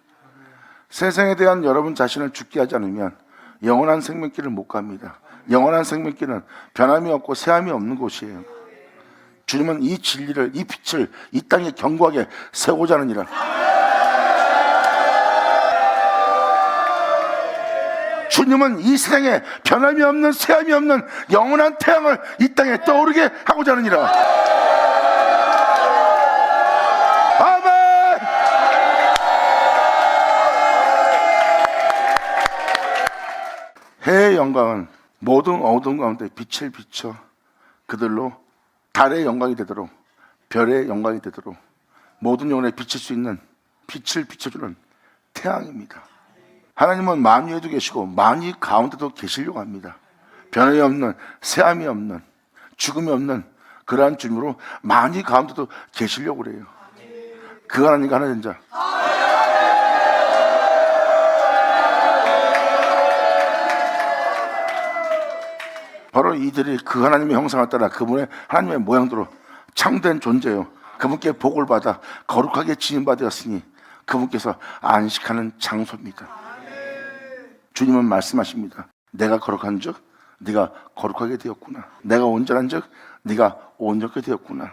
Speaker 1: 세상에 대한 여러분 자신을 죽게 하지 않으면 영원한 생명길을 못 갑니다. 영원한 생명길은 변함이 없고 새함이 없는 곳이에요. 주님은 이 진리를, 이 빛을 이 땅에 견고하게 세우고자 하느니라. 주님은 이 세상에 변함이 없는 새함이 없는 영원한 태양을 이 땅에 떠오르게 하고자 하느니라. 아멘. 해의 영광은 모든 어두운 가운데 빛을 비춰 그들로 달의 영광이 되도록 별의 영광이 되도록 모든 영혼에 비칠 수 있는 빛을 비춰주는 태양입니다. 하나님은 만유에도 계시고 만유 가운데도 계시려고 합니다. 변함이 없는 새함이 없는 죽음이 없는 그러한 주님으로 만유 가운데도 계시려고 그래요. 그 하나님과 하나 된 자. 바로 이들이 그 하나님의 형상을 따라 그분의 하나님의 모양대로 창된 존재요. 그분께 복을 받아 거룩하게 지음받았으니 그분께서 안식하는 장소입니다. 주님은 말씀하십니다. 내가 거룩한 즉 네가 거룩하게 되었구나. 내가 온전한 즉 네가 온전하게 되었구나.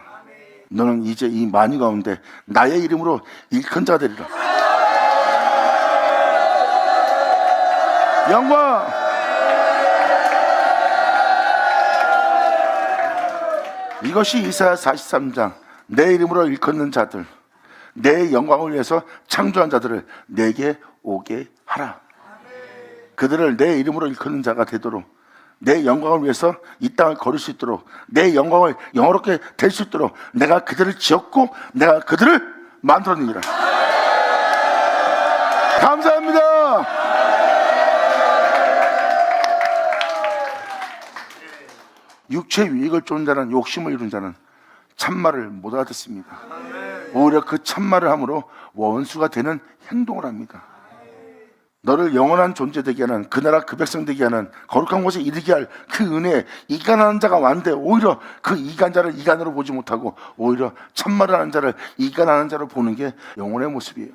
Speaker 1: 너는 이제 이 만유 가운데 나의 이름으로 일큰 자가 되리라. 영광. 이것이 이사야 43장 내 이름으로 일컫는 자들, 내 영광을 위해서 창조한 자들을 내게 오게 하라. 그들을 내 이름으로 일컫는 자가 되도록, 내 영광을 위해서 이 땅을 걸을 수 있도록, 내 영광을 영화롭게 될 수 있도록 내가 그들을 지었고 내가 그들을 만들었느니라. 감사합니다. 육체의 유익을 쫓는 자는, 욕심을 이룬 자는 참말을 못 알아듣습니다. 오히려 그 참말을 함으로 원수가 되는 행동을 합니다. 너를 영원한 존재 되게 하는, 그 나라 그 백성 되게 하는, 거룩한 곳에 이르게 할 그 은혜에 이간하는 자가 많은데 오히려 그 이간자를 이간으로 보지 못하고 오히려 참말을 하는 자를 이간하는 자로 보는 게 영혼의 모습이에요.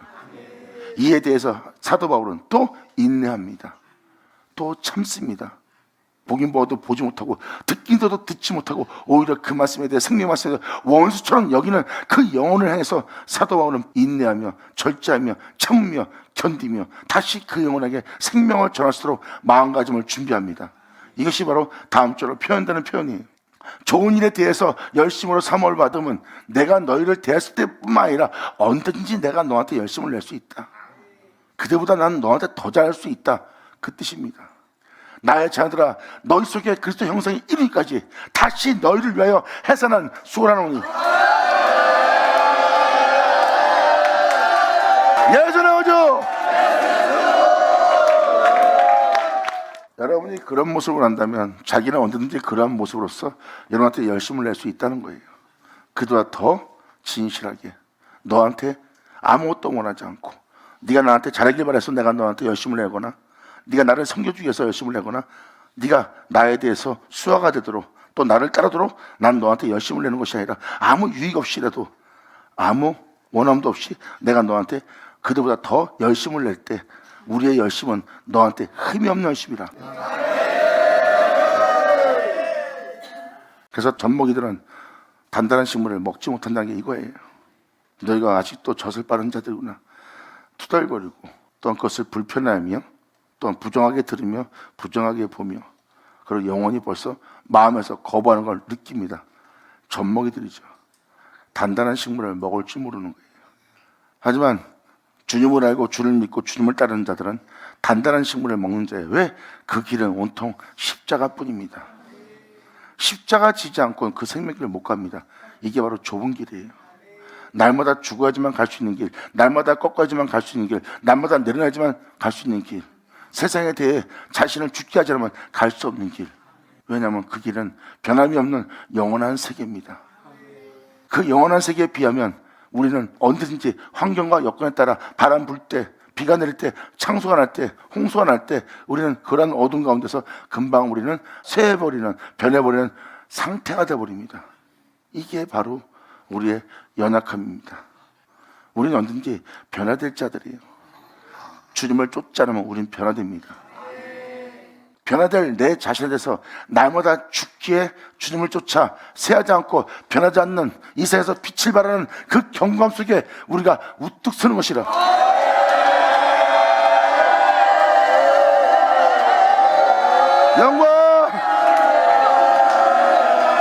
Speaker 1: 이에 대해서 사도 바울은 또 인내합니다. 또 참습니다. 보긴 보아도 보지 못하고 듣긴 들어도 듣지 못하고 오히려 그 말씀에 대해, 생명 말씀에 대해 원수처럼 여기는 그 영혼을 향해서 사도 바울은 인내하며 절제하며 참으며 견디며 다시 그 영혼에게 생명을 전할 수 있도록 마음가짐을 준비합니다. 이것이 바로 다음 주로 표현되는 표현이에요. 좋은 일에 대해서 열심으로 사모를 받으면 내가 너희를 대했을 때뿐만 아니라 언제든지 내가 너한테 열심을 낼 수 있다. 그대보다 나는 너한테 더 잘할 수 있다. 그 뜻입니다. 나의 자녀들아, 너희 속에 그리스도 형상이 이르기까지 다시 너희를 위하여 해산한 수고하노니 예전에 오죠. 여러분이 그런 모습을 한다면 자기는 언제든지 그러한 모습으로서 여러분한테 열심을 낼 수 있다는 거예요. 그보다 더 진실하게 너한테 아무것도 원하지 않고, 네가 나한테 잘하길 바라서 내가 너한테 열심을 내거나, 네가 나를 섬겨주기 위해서 열심을 내거나, 네가 나에 대해서 수화가 되도록 또 나를 따르도록 난 너한테 열심을 내는 것이 아니라 아무 유익 없이라도, 아무 원함도 없이 내가 너한테 그들보다 더 열심을 낼 때 우리의 열심은 너한테 흠이 없는 열심이라. 그래서 젖먹이들은 단단한 식물을 먹지 못한다는 게 이거예요. 너희가 아직도 젖을 빠른 자들구나. 투덜거리고 또한 그것을 불편해하며 또한 부정하게 들으며 부정하게 보며, 그리고 영혼이 벌써 마음에서 거부하는 걸 느낍니다. 젖먹이들이죠. 단단한 식물을 먹을 줄 모르는 거예요. 하지만 주님을 알고 주를 믿고 주님을 따르는 자들은 단단한 식물을 먹는 자예요. 왜? 그 길은 온통 십자가뿐입니다. 십자가 지지 않고는 그 생명길을 못 갑니다. 이게 바로 좁은 길이에요. 날마다 죽어야지만 갈 수 있는 길, 날마다 꺾어야지만 갈 수 있는 길, 날마다 내려놔야지만 갈 수 있는 길, 세상에 대해 자신을 죽게 하지 않으면 갈 수 없는 길. 왜냐하면 그 길은 변함이 없는 영원한 세계입니다. 그 영원한 세계에 비하면 우리는 언제든지 환경과 여건에 따라 바람 불 때, 비가 내릴 때, 창수가 날 때, 홍수가 날 때 우리는 그런 어둠 가운데서 금방 우리는 쇠해버리는, 변해버리는 상태가 되어버립니다. 이게 바로 우리의 연약함입니다. 우리는 언제든지 변화될 자들이에요. 주님을 쫓지 않으면 우린 변화됩니다. 변화될 내 자신에 대해서 날마다 죽기에 주님을 쫓아 새하지 않고 변하지 않는 이 세상에서 빛을 발하는 그 경감 속에 우리가 우뚝 서는 것이라. 영광!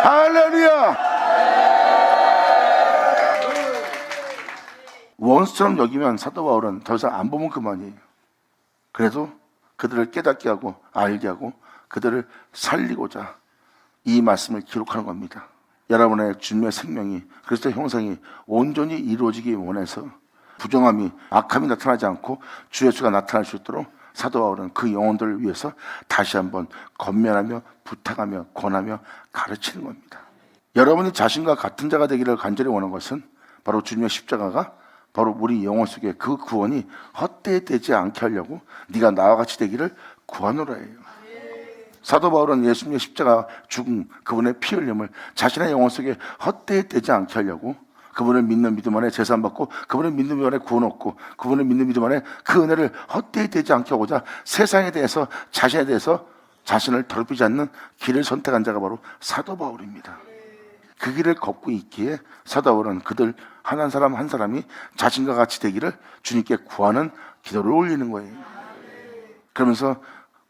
Speaker 1: 할렐루야! 원수처럼 여기면 사도 바울은 더 이상 안 보면 그만이에요. 그래도 그들을 깨닫게 하고 알게 하고 그들을 살리고자 이 말씀을 기록하는 겁니다. 여러분의 주님의 생명이, 그리스도의 형상이 온전히 이루어지기 원해서 부정함이, 악함이 나타나지 않고 주 예수가 나타날 수 있도록 사도 바울은 그 영혼들을 위해서 다시 한번 권면하며 부탁하며 권하며 가르치는 겁니다. 여러분이 자신과 같은 자가 되기를 간절히 원하는 것은 바로 주님의 십자가가 바로 우리 영혼 속에 그 구원이 헛되지 않게 하려고 네가 나와 같이 되기를 구하노라예요. 사도 바울은 예수님의 십자가 죽음, 그분의 피 흘림을 자신의 영혼 속에 헛되지 않게 하려고 그분을 믿는 믿음 안에 제산 받고 그분을 믿는 믿음 안에 구원 얻고 그분을 믿는 믿음 안에 그 은혜를 헛되지 않게 하고자 세상에 대해서, 자신에 대해서 자신을 더럽히지 않는 길을 선택한 자가 바로 사도 바울입니다. 그 길을 걷고 있기에 사도 바울은 그들 한 사람 한 사람이 자신과 같이 되기를 주님께 구하는 기도를 올리는 거예요. 그러면서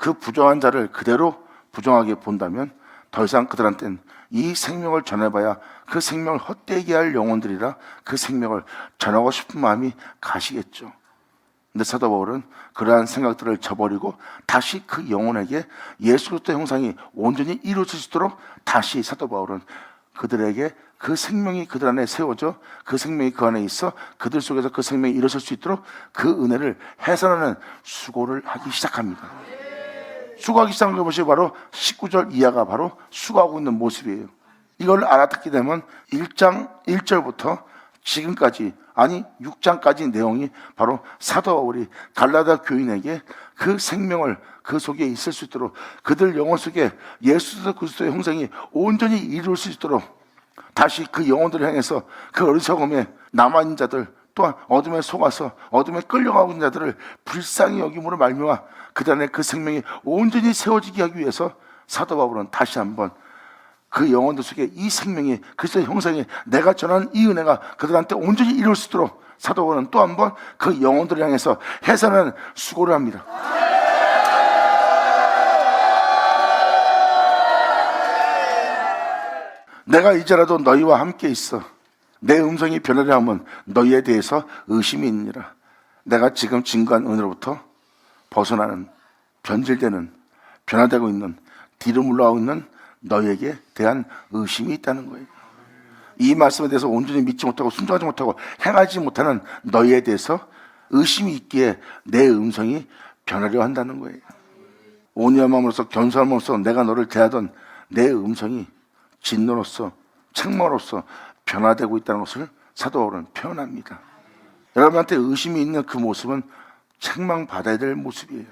Speaker 1: 그 부정한 자를 그대로 부정하게 본다면 더 이상 그들한테는 이 생명을 전해봐야 그 생명을 헛되게 할 영혼들이라 그 생명을 전하고 싶은 마음이 가시겠죠. 근데 사도 바울은 그러한 생각들을 저버리고 다시 그 영혼에게 예수 그리스도의 형상이 온전히 이루어질 수 있도록 다시 사도 바울은 그들에게 그 생명이 그들 안에 세워져 그 생명이 그 안에 있어 그들 속에서 그 생명이 일어설 수 있도록 그 은혜를 해산하는 수고를 하기 시작합니다. 수고하기 시작한 것이 바로 19절 이하가 바로 수고하고 있는 모습이에요. 이걸 알아듣게 되면 1장 1절부터 지금까지 아니 6장까지 내용이 바로 사도 바울이 갈라디아 교인에게 그 생명을 그 속에 있을 수 있도록 그들 영혼 속에 예수 그리스도의 형상이 온전히 이룰 수 있도록 다시 그 영혼들을 향해서 그 어리석음에 남아있는 자들 또한 어둠에 속아서 어둠에 끌려가고 있는 자들을 불쌍히 여김으로 말미암아 그들 안에 그 생명이 온전히 세워지게 하기 위해서 사도 바울은 다시 한번 그 영혼들 속에 이 생명이 그리스도의 형상이 내가 전하는 이 은혜가 그들한테 온전히 이룰 수 있도록 사도 바울은 또 한번 그 영혼들을 향해서 해산하는 수고를 합니다. 내가 이제라도 너희와 함께 있어 내 음성이 변하려 하면 너희에 대해서 의심이 있느니라. 내가 지금 증거한 은혜로부터 벗어나는 변질되는 변화되고 있는 뒤로 물러가고 있는 너희에게 대한 의심이 있다는 거예요. 이 말씀에 대해서 온전히 믿지 못하고 순종하지 못하고 행하지 못하는 너희에 대해서 의심이 있기에 내 음성이 변하려 한다는 거예요. 온유한 마음으로서 견고한 마음으로서 내가 너를 대하던 내 음성이 진노로서 책망으로서 변화되고 있다는 것을 사도 바울은 표현합니다. 여러분한테 의심이 있는 그 모습은 책망받아야 될 모습이에요.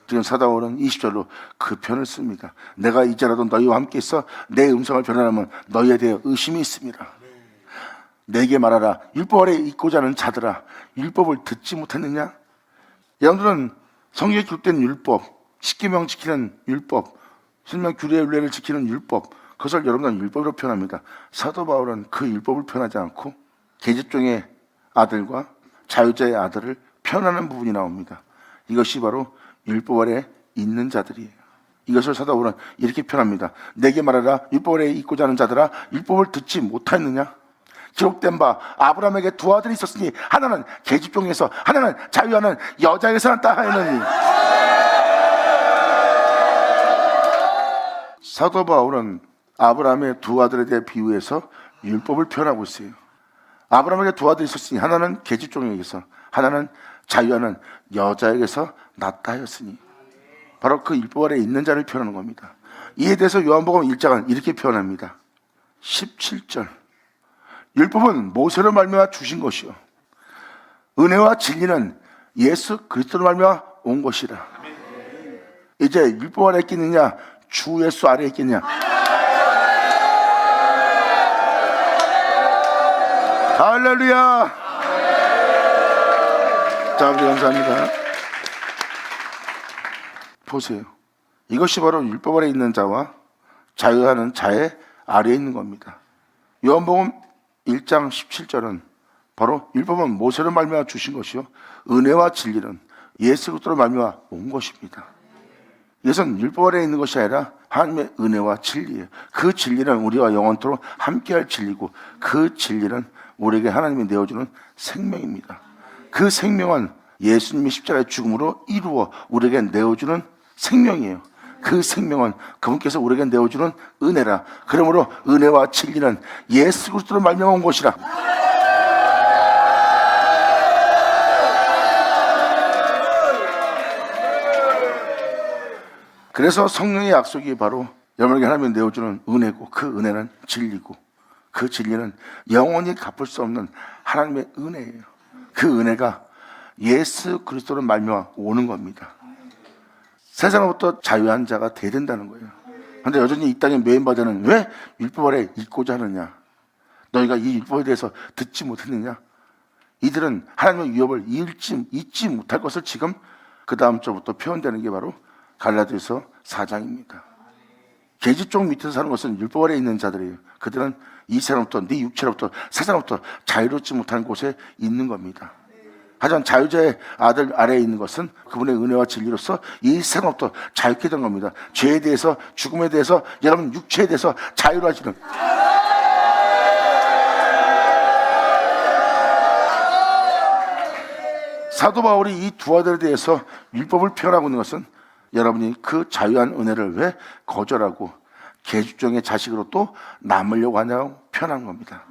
Speaker 1: 지금 사도 바울은 20절로 그 표현을 씁니다. 내가 이제라도 너희와 함께 있어 내 음성을 변화하면 너희에 대해 의심이 있습니다. 내게 말하라. 율법 아래 있고자 하는 자들아, 율법을 듣지 못했느냐? 여러분들은 성경에 기록된 율법, 십계명 지키는 율법, 신명 규례 율례를 지키는 율법, 그것을 여러분들은 율법으로 표현합니다. 사도 바울은 그 율법을 표현하지 않고 계집종의 아들과 자유자의 아들을 표현하는 부분이 나옵니다. 이것이 바로 율법 아래 있는 자들이에요. 이것을 사도 바울은 이렇게 표현합니다. 내게 말하라. 율법 아래 있고자 하는 자들아, 율법을 듣지 못하였느냐? 기록된 바 아브라함에게 두 아들이 있었으니 하나는 계집종에서 하나는 자유하는 여자에게서 났다 하였느니. 사도 바울은 아브라함의 두 아들에 대해 비유해서 율법을 표현하고 있어요. 아브라함에게 두 아들이 있었으니 하나는 계집종에게서 하나는 자유하는 여자에게서 났다 하였으니 바로 그 율법 아래 있는 자를 표현하는 겁니다. 이에 대해서 요한복음 1장은 이렇게 표현합니다. 17절 율법은 모세로 말미암아 주신 것이요 은혜와 진리는 예수 그리스도로 말미암아 온 것이라. 이제 율법 아래 있겠느냐 주 예수 아래 있겠냐? 할렐루야. 자, 우리 감사합니다. 보세요. 이것이 바로 율법 아래 있는 자와 자유하는 자의 아래에 있는 겁니다. 요한복음 1장 17절은 바로 율법은 모세로 말미암아 주신 것이요 은혜와 진리는 예수 그리스도로 말미암아 온 것입니다. 이것은 율법 아래에 있는 것이 아니라 하나님의 은혜와 진리예요. 그 진리는 우리와 영원토록 함께할 진리고 그 진리는 우리에게 하나님이 내어주는 생명입니다. 그 생명은 예수님이 십자가의 죽음으로 이루어 우리에게 내어주는 생명이에요. 그 생명은 그분께서 우리에게 내어주는 은혜라. 그러므로 은혜와 진리는 예수 그리스도로 말미암아 온 것이라. 그래서 성령의 약속이 바로 여러분에게 하나님이 내어주는 은혜고 그 은혜는 진리고 그 진리는 영원히 갚을 수 없는 하나님의 은혜예요. 그 은혜가 예수 그리스도로 말미암아 오는 겁니다. 세상으로부터 자유한 자가 돼야 된다는 거예요. 그런데 여전히 이 땅의 메인바자는 왜 율법 아래 있고자 하느냐? 너희가 이 율법에 대해서 듣지 못했느냐? 이들은 하나님의 위협을 잊지 못할 것을 지금 그 다음 절부터 표현되는 게 바로 갈라디아서 4장입니다. 계집종 밑에서 사는 것은 율법 아래 있는 자들이에요. 그들은 이 세상부터 네 육체로부터 세상부터 자유롭지 못하는 곳에 있는 겁니다. 하지만 자유자의 아들 아래에 있는 것은 그분의 은혜와 진리로서 이 세상부터 자유케 된 겁니다. 죄에 대해서, 죽음에 대해서, 여러분 육체에 대해서 자유로워지는. 사도 바울이 이 두 아들에 대해서 율법을 표현하고 있는 것은 여러분이 그 자유한 은혜를 왜 거절하고 계집종의 자식으로 또 남으려고 하냐고 표현한 겁니다.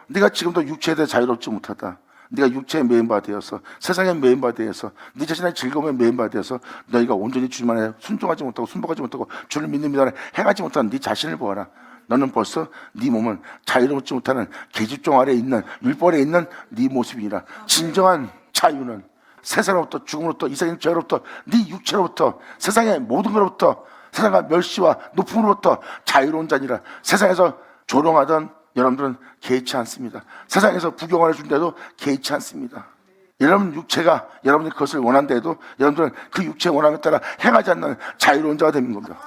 Speaker 1: 네가 지금도 육체에 대해 자유롭지 못하다. 네가 육체의 메인바 되어서, 세상의 메인바 되어서, 네 자신의 즐거움의 메인바 되어서 너희가 온전히 주님만에 순종하지 못하고 순복하지 못하고 주를 믿는 믿음에 행하지 못하는 네 자신을 보아라. 너는 벌써 네 몸은 자유롭지 못하는 계집종 아래에 있는, 율법 아래에 있는 네 모습이라. 진정한 자유는 세상으로부터, 죽음으로부터, 이생의 죄로부터, 네 육체로부터, 세상의 모든 것로부터, 세상의 멸시와 높음으로부터 자유로운 자니라. 세상에서 조롱하던 여러분들은 개의치 않습니다. 세상에서 부경을 준데도 개의치 않습니다. 여러분 육체가 여러분이 그것을 원한데도 여러분들은 그 육체의 원함에 따라 행하지 않는 자유로운 자가 되는 겁니다.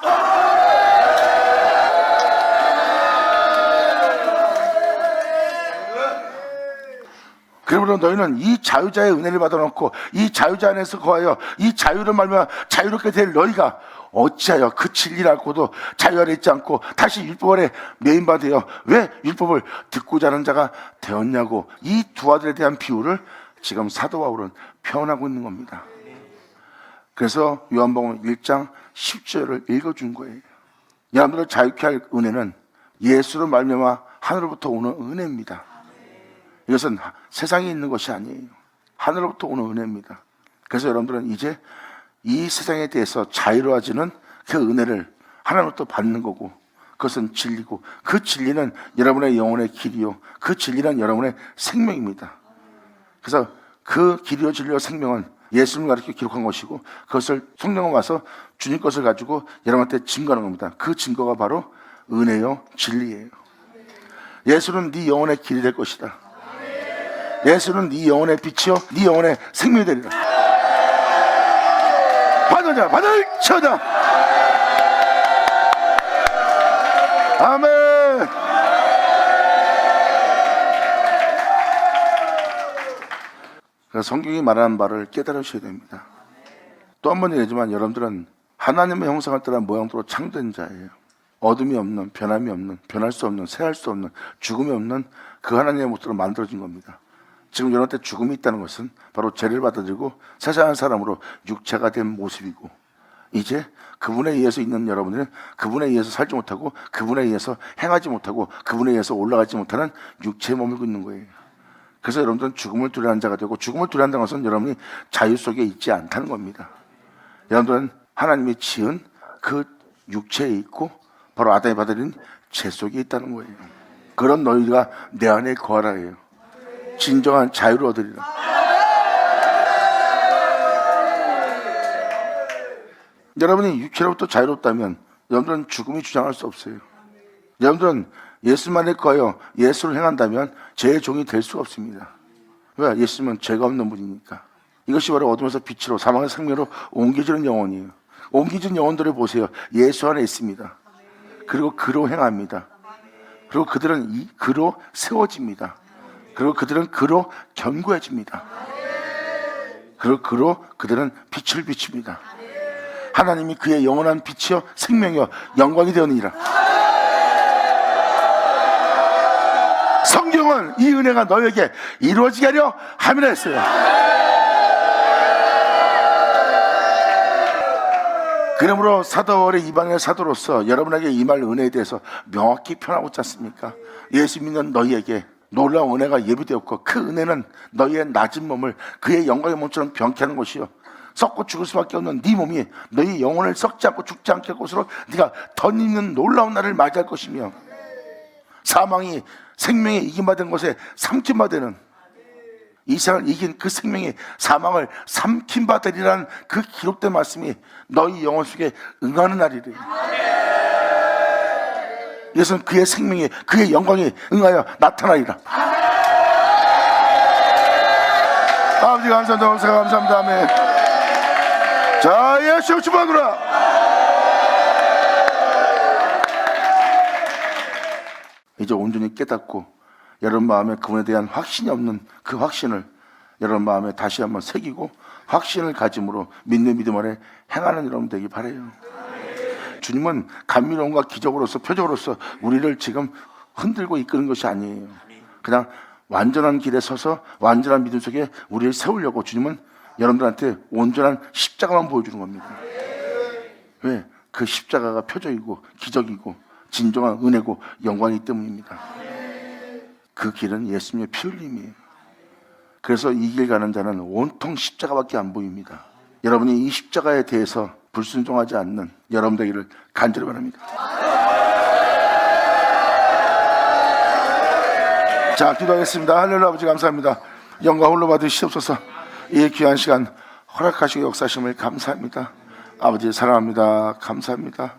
Speaker 1: 그러므로 너희는 이 자유자의 은혜를 받아놓고 이 자유자 안에서 거하여 이 자유를 말미암아 자유롭게 될 너희가 어찌하여 그 진리를 알고도 자유 아래 있지 않고 다시 율법 아래 매인바 되어 왜 율법을 듣고자 하는 자가 되었냐고, 이 두 아들에 대한 비유를 지금 사도 바울은 표현하고 있는 겁니다. 그래서 요한복음 1장 10절을 읽어준 거예요. 여러분들을 자유케 할 은혜는 예수로 말미암아 하늘로부터 오는 은혜입니다. 이것은 세상에 있는 것이 아니에요. 하늘로부터 오는 은혜입니다. 그래서 여러분들은 이제 이 세상에 대해서 자유로워지는 그 은혜를 하나님부터 받는 거고, 그것은 진리고, 그 진리는 여러분의 영혼의 길이요, 그 진리는 여러분의 생명입니다. 그래서 그 길이요 진리요 생명은 예수님을 가르쳐 기록한 것이고, 그것을 성령은 와서 주님 것을 가지고 여러분한테 증거하는 겁니다. 그 증거가 바로 은혜요 진리예요. 예수는 네 영혼의 길이 될 것이다. 예수는 네 영혼의 빛이요 네 영혼의 생명이 되리라. 받으자, 받을 쳐자. 아멘. 성경이 말하는 바를 깨달으셔야 됩니다. 또 한 번 얘기하지만 여러분들은 하나님의 형상을 따라 모양대로 창조된 자예요. 어둠이 없는, 변함이 없는, 변할 수 없는, 쇠할 수 없는, 죽음이 없는 그 하나님의 모습으로 만들어진 겁니다. 지금 여러분한테 죽음이 있다는 것은 바로 죄를 받아들이고 세상한 사람으로 육체가 된 모습이고, 이제 그분에 의해서 있는 여러분들은 그분에 의해서 살지 못하고 그분에 의해서 행하지 못하고 그분에 의해서 올라가지 못하는 육체에 머물고 있는 거예요. 그래서 여러분들은 죽음을 두려워하는 자가 되고, 죽음을 두려워한다는 것은 여러분이 자유 속에 있지 않다는 겁니다. 여러분들은 하나님이 지은 그 육체에 있고 바로 아담이 받아들인 죄 속에 있다는 거예요. 그런 너희가 내 안에 거하라 해요. 진정한 자유를 얻으리라. 여러분이 육체로부터 자유롭다면 여러분들은 죽음이 주장할 수 없어요. 여러분들은 예수만에 거하여 예수를 행한다면 죄의 종이 될 수가 없습니다. 왜? 예수님은 죄가 없는 분이니까. 이것이 바로 어둠에서 빛으로, 사망의 생명으로 옮겨지는 영혼이에요. 옮겨진 영혼들을 보세요. 예수 안에 있습니다. 그리고 그로 행합니다. 그리고 그들은 이 그로 세워집니다. 그리고 그들은 그로 견고해집니다. 그리고 그로 그들은 빛을 비춥니다. 하나님이 그의 영원한 빛이요 생명이요 영광이 되었느니라. 성경은 이 은혜가 너에게 이루어지게 하려 함이라 했어요. 그러므로 사도 바울의 이방인의 사도로서 여러분에게 임할 은혜에 대해서 명확히 표현하고 있지 않습니까? 예수 믿는 너희에게 놀라운 은혜가 예비되었고, 그 은혜는 너희의 낮은 몸을 그의 영광의 몸처럼 병케 하는 것이요, 썩고 죽을 수밖에 없는 네 몸이 너희 영혼을 썩지 않고 죽지 않게 할 것으로 네가 덧입는 놀라운 날을 맞이할 것이며, 사망이 생명에 이김받은 것에 삼킴받는 이 세상을 이긴 그 생명이 사망을 삼킴받으리라는 그 기록된 말씀이 너희 영혼 속에 응하는 날이래요. 이것은 그의 생명이, 그의 영광이 응하여 나타나리라. 아버지 감사합니다. 감사합니다. 아멘. 자, 예수 주만으로 이제 온전히 깨닫고 여러분 마음에 그분에 대한 확신이 없는 그 확신을 여러분 마음에 다시 한번 새기고 확신을 가짐으로 믿는 믿음 안에 행하는 여러분 되기 바라요. 주님은 감미로움과 기적으로서 표적으로서 우리를 지금 흔들고 이끄는 것이 아니에요. 그냥 완전한 길에 서서 완전한 믿음 속에 우리를 세우려고 주님은 여러분들한테 온전한 십자가만 보여주는 겁니다. 왜? 그 십자가가 표적이고 기적이고 진정한 은혜고 영광이기 때문입니다. 그 길은 예수님의 피 흘림이에요. 그래서 이 길 가는 자는 온통 십자가밖에 안 보입니다. 여러분이 이 십자가에 대해서 불순종하지 않는 여러분 되기를 간절히 바랍니다. 자, 기도하겠습니다. 하늘의 아버지 감사합니다. 영광 홀로 받으시옵소서. 이 귀한 시간 허락하시고 역사하심을 감사합니다. 아버지 사랑합니다. 감사합니다.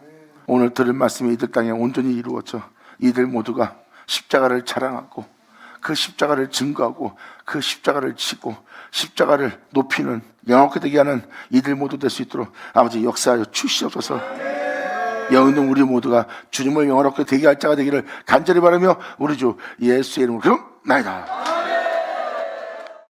Speaker 1: 오늘 들은 말씀이 이들 땅에 온전히 이루어져 이들 모두가 십자가를 자랑하고 그 십자가를 증거하고 그 십자가를 지고 십자가를 높이는 영원하게 되게 하는 이들 모두 될 수 있도록 아버지 역사하여 주시옵소서. 영있는 우리 모두가 주님을 영원하게 되게 할 자가 되기를 간절히 바라며 우리 주 예수의 이름으로 기도나이다.